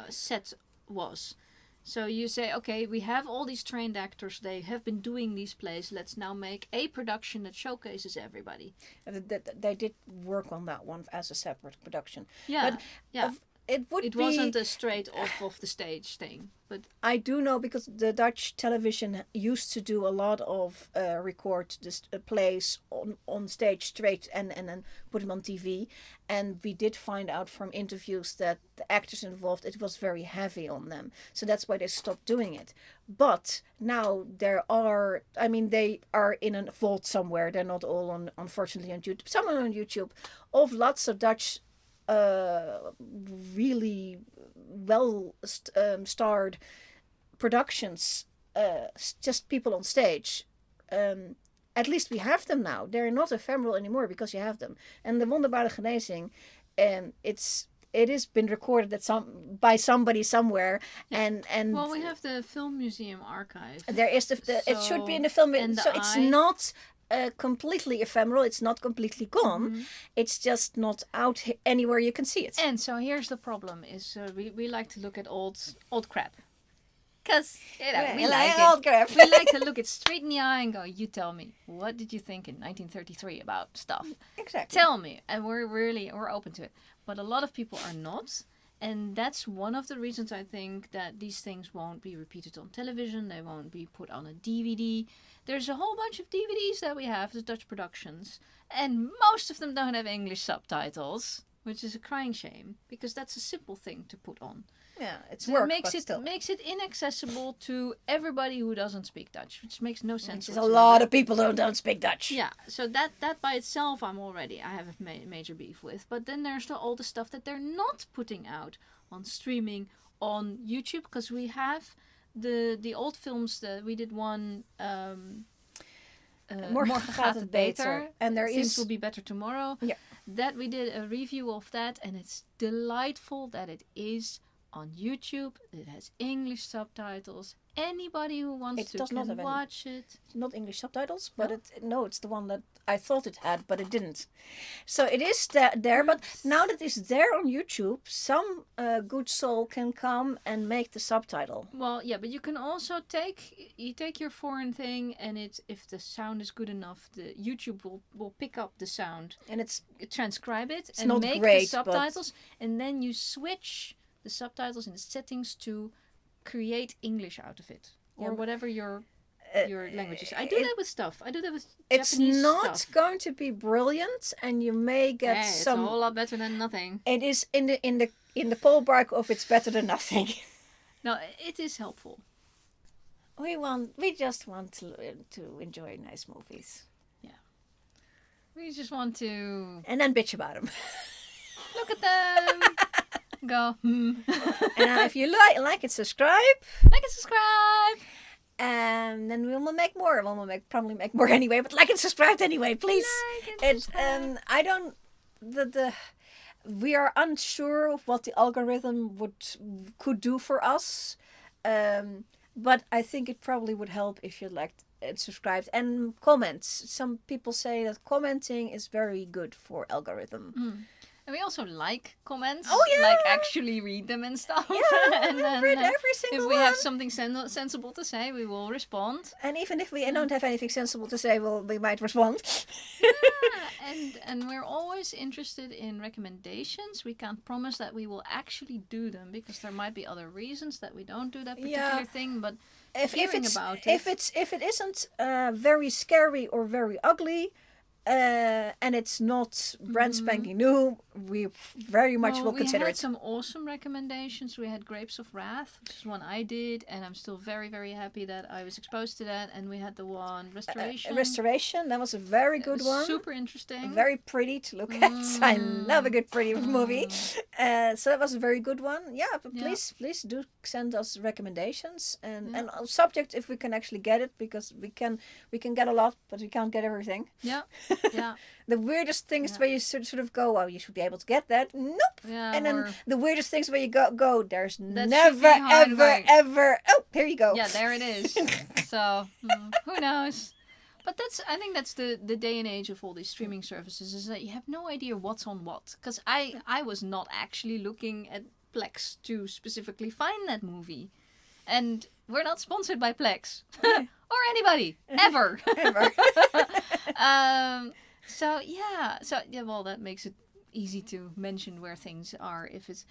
set was. So you say, okay, we have all these trained actors. They have been doing these plays. Let's now make a production that showcases everybody. They did work on that one as a separate production. Yeah, but it wasn't a straight off the stage thing. But I do know, because the Dutch television used to do a lot of record this plays on stage straight and then put them on TV. And we did find out from interviews that the actors involved, it was very heavy on them. So that's why they stopped doing it. But now they are in a vault somewhere. They're not all unfortunately on YouTube. Some are on YouTube, of lots of Dutch really well starred productions, just people on stage. At least we have them now. They're not ephemeral anymore because you have them. And the Wonderbare Genezing, it has been recorded by somebody somewhere, and well, we have the Film Museum archive. There is it should be in the film, so it's not completely ephemeral. It's not completely gone. Mm-hmm. It's just not out anywhere you can see it. And so here's the problem: is we like to look at old crap, because we like old crap. We like to look it straight in the eye and go, "You tell me, what did you think in 1933 about stuff? Exactly. Tell me." And we're open to it, but a lot of people are not. And that's one of the reasons I think that these things won't be repeated on television. They won't be put on a DVD. There's a whole bunch of DVDs that we have, the Dutch productions. And most of them don't have English subtitles, which is a crying shame, because that's a simple thing to put on. Yeah, it's so work, it makes it inaccessible to everybody who doesn't speak Dutch, which makes no sense. There's a lot of people who don't speak Dutch. Yeah, so that by itself I have a major beef with. But then there's all the stuff that they're not putting out on streaming on YouTube, because we have the old films that we did one. Morgen gaat het beter. And there Things will be better tomorrow. Yeah. That we did a review of that, and it's delightful that it is on YouTube. It has English subtitles. Anybody who wants to can watch it. Not English subtitles, but it's the one that I thought it had, but it didn't. So it is there, but now that it's there on YouTube, some good soul can come and make the subtitle. Well, yeah, but you can also take your foreign thing, and if the sound is good enough, the YouTube will pick up the sound and transcribe it and not make great, the subtitles, and then you switch the subtitles in the settings to create English out of it, or whatever your language is. I do that with stuff. I do that with Japanese It's not stuff. going to be brilliant, and you may get some. It's a whole lot better than nothing. It is in the ballpark of it's better than nothing. No, it is helpful. We just want to enjoy nice movies. Yeah, we just want to and then bitch about them. Look at them. Go. And if you like it, subscribe. Like and subscribe. And then we will make more. Probably make more anyway. But like and subscribe anyway, please. Like and subscribe. We are unsure of what the algorithm could do for us. But I think it probably would help if you liked and subscribed and comments. Some people say that commenting is very good for algorithm. Mm. And we also like comments. Oh, yeah. Like actually read them and stuff. Yeah, and then, read every single one. If we have something sensible to say, we will respond. And even if we don't have anything sensible to say, we might respond. Yeah, and we're always interested in recommendations. We can't promise that we will actually do them, because there might be other reasons that we don't do that particular thing. But if it isn't very scary or very ugly, and it's not brand spanking new, we very much will consider it. We had it. some awesome recommendations. We had Grapes of Wrath, which is one I did, and I'm still very, very happy that I was exposed to that. And we had the one Restoration. Restoration, that was a very good one. Super interesting. Very pretty to look at. I love a good pretty movie. So that was a very good one. Yeah, but please do send us recommendations and subject if we can actually get it, because we can get a lot, but we can't get everything. Yeah. Yeah. The weirdest things where you sort of go, oh, you should be able to get that. Nope. Yeah, and then the weirdest things where you go, there's that never, ever. Oh, here you go. Yeah, there it is. So, who knows? But I think that's the day and age of all these streaming services, is that you have no idea what's on what. Because I was not actually looking at Plex to specifically find that movie. And we're not sponsored by Plex. Or anybody. Ever. Ever. So well, that makes it easy to mention where things are. If it's,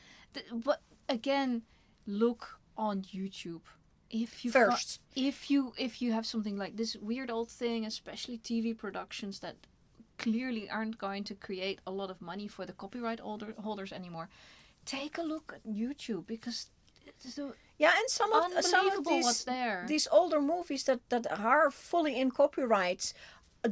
but again, look on YouTube. If you first, if you have something like this weird old thing, especially TV productions that clearly aren't going to create a lot of money for the copyright holders anymore, take a look at YouTube, because it's and some of these, what's there. These older movies that are fully in copyright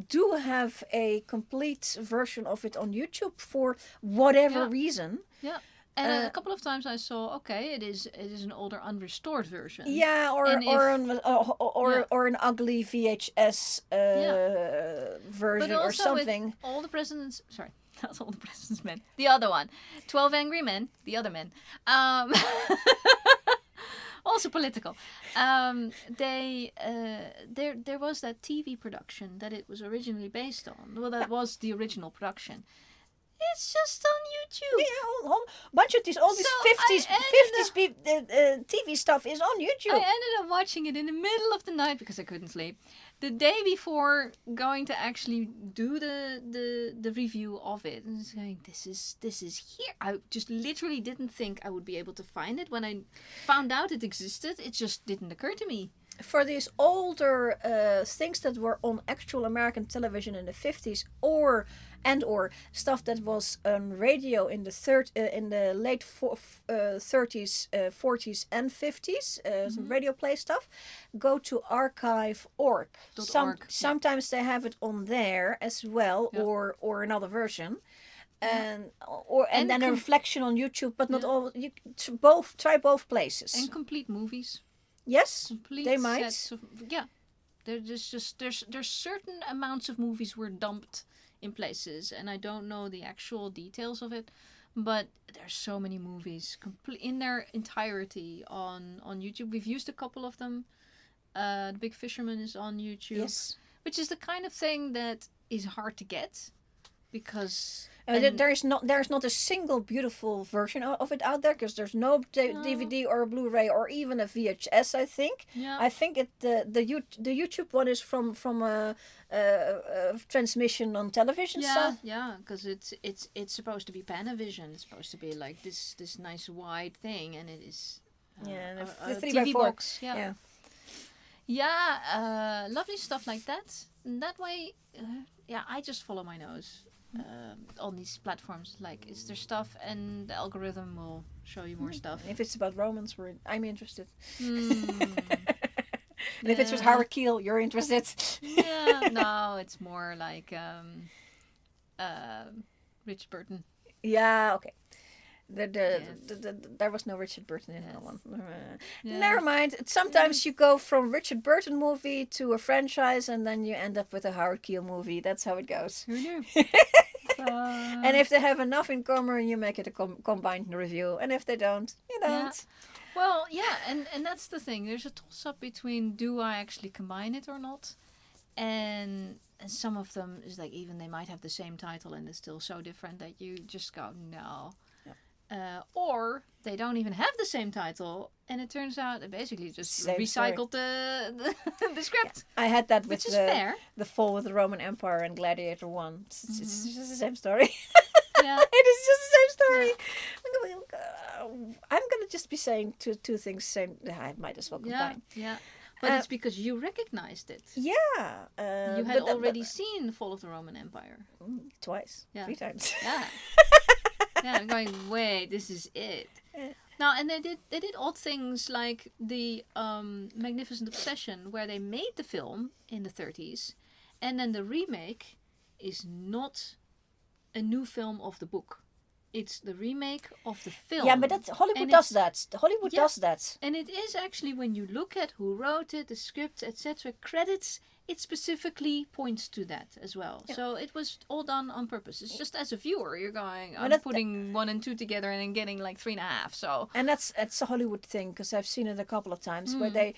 do have a complete version of it on YouTube for whatever reason. Yeah. And a couple of times I saw, it is an older unrestored version. Yeah, or an ugly VHS version or something. With All the President's, sorry, not All the President's Men, the other one, 12 Angry Men, the other men. Also political. There was that TV production that it was originally based on. Well, that was the original production. It's just on YouTube. Yeah, a bunch of all this 50s TV stuff is on YouTube. I ended up watching it in the middle of the night because I couldn't sleep. The day before going to actually do the review of it, and saying this is here. I just literally didn't think I would be able to find it. When I found out it existed, it just didn't occur to me. For these older things that were on actual American television in the 50s, or stuff that was on radio in the late 30s, 40s and 50s, some radio play stuff, go to archive.org. Sometimes they have it on there as well, or another version. And then a reflection on YouTube, but not all. You try both places. And complete movies. Yes, complete they might. Sets of, there's certain amounts of movies were dumped in places, and I don't know the actual details of it, but there's so many movies in their entirety on YouTube. We've used a couple of them. The Big Fisherman is on YouTube, which is the kind of thing that is hard to get, because there's not a single beautiful version of it out there, because there's no DVD or a Blu-ray or even a VHS. I think. Yeah. I think the YouTube one is from a transmission on television. Stuff. Yeah, because it's supposed to be Panavision. It's supposed to be like this nice wide thing, and it is. The a 3x4 box. Yeah, lovely stuff like that. And that way, I just follow my nose. On these platforms, like, is there stuff, and the algorithm will show you more stuff. If it's about romance, I'm interested. And if it's with Howard Keel, you're interested. No, it's more like Richard Burton. Yeah, okay. There was no Richard Burton in that one. Never mind. Sometimes you go from Richard Burton movie to a franchise, and then you end up with a Howard Keel movie. That's how it goes. Who knew? And if they have enough in common, you make it a combined review. And if they don't, you don't. Yeah. Well, and that's the thing. There's a toss-up between, do I actually combine it or not? And some of them is like, even they might have the same title and it's still so different that you just go, no. Or they don't even have the same title, and it turns out they basically just recycled the script. Yeah. I had that with the fall of the Roman Empire and Gladiator I. It's just the same story. Yeah. It is just the same story. I'm gonna just be saying two things. I might as well combine. Yeah. But it's because you recognized it. Yeah. You had already seen the fall of the Roman Empire. Twice. Yeah. 3 times. Yeah. Yeah, I'm going, wait, this is it. Now, and they did odd things like the Magnificent Obsession, where they made the film in the 30s, and then the remake is not a new film of the book. It's the remake of the film. Yeah, but Hollywood does that. Hollywood does that. And it is actually, when you look at who wrote it, the script, etc., credits, it specifically points to that as well. Yeah. So it was all done on purpose. It's just as a viewer, you're going, I'm putting 1 and 2 together and then getting like 3.5. So. And that's a Hollywood thing, because I've seen it a couple of times where the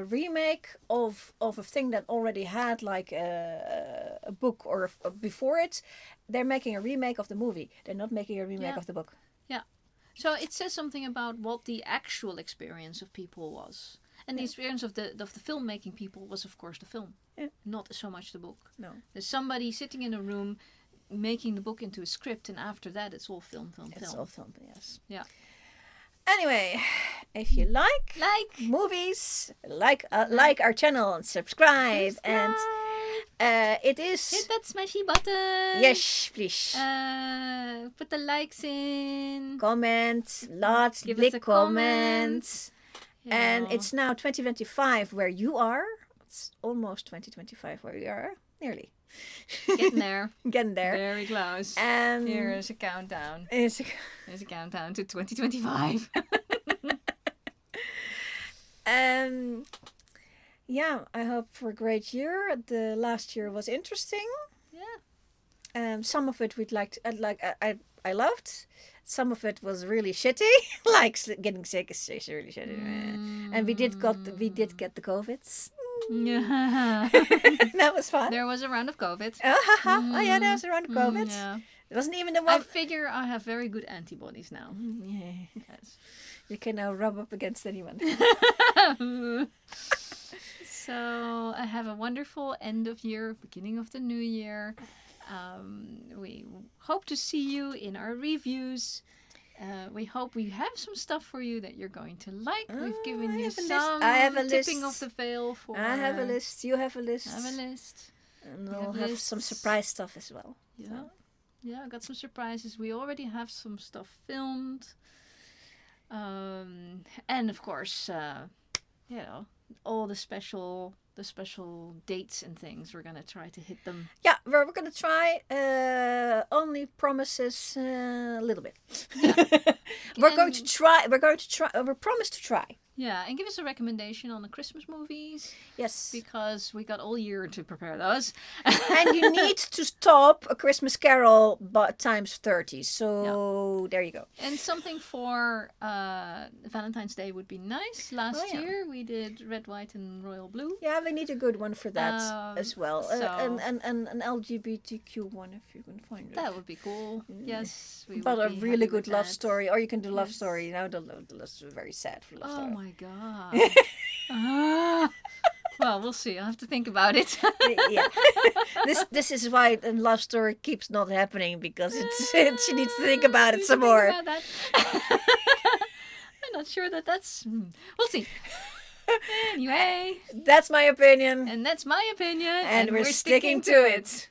remake of a thing that already had like a book or before it, they're making a remake of the movie. They're not making a remake of the book. Yeah. So it says something about what the actual experience of people was. And the experience of the filmmaking people was, of course, the film. Yeah. Not so much the book. No. There's somebody sitting in a room making the book into a script, and after that it's all film. It's all film, yes. Yeah. Anyway, if you like movies, like our channel, and subscribe. And it is... Hit that smashy button. Yes, please. Put the likes in. Comment. Lots. Give us a comment. And it's now 2025 where you are. It's almost 2025 where you are. Nearly. Getting there. Getting there. Very close. Here is a countdown. There's a countdown to 2025. Yeah, I hope for a great year. The last year was interesting. Yeah. Some of it I loved. Some of it was really shitty, like getting sick is really shitty. And we did get the COVIDs. Yeah. That was fun. There was a round of COVID. Oh yeah, there was a round of COVID. Yeah. It wasn't even the one. I figure I have very good antibodies now. Yeah. Yes. You can now rub up against anyone. So I have a wonderful end of year, beginning of the new year. We hope to see you in our reviews. We hope we have some stuff for you that you're going to like. We've given you some tipping of the veil for... I have a list. You have a list. I have a list. And we'll have some surprise stuff as well. Yeah. So. Yeah, I got some surprises. We already have some stuff filmed. And of course, all the special dates and things, we're gonna try to hit them. Yeah, we're gonna try. Only promises a little bit. Yeah. We're going to try. We promise to try. Yeah, and give us a recommendation on the Christmas movies. Yes. Because we got all year to prepare those. And you need to top A Christmas Carol times 30. So there you go. And something for Valentine's Day would be nice. Last year we did red, white and royal blue. Yeah, we need a good one for that as well. And an LGBTQ one if you can find it. That would be cool. Yes. But a really good love story. Or you can do love story. Now the love story is very sad for love story. Oh my God. Well, we'll see. I'll have to think about it. Yeah. This is why the love story keeps not happening, because she needs to think about it some more. I'm not sure that's... We'll see. Anyway. That's my opinion. And that's my opinion. And we're sticking to it.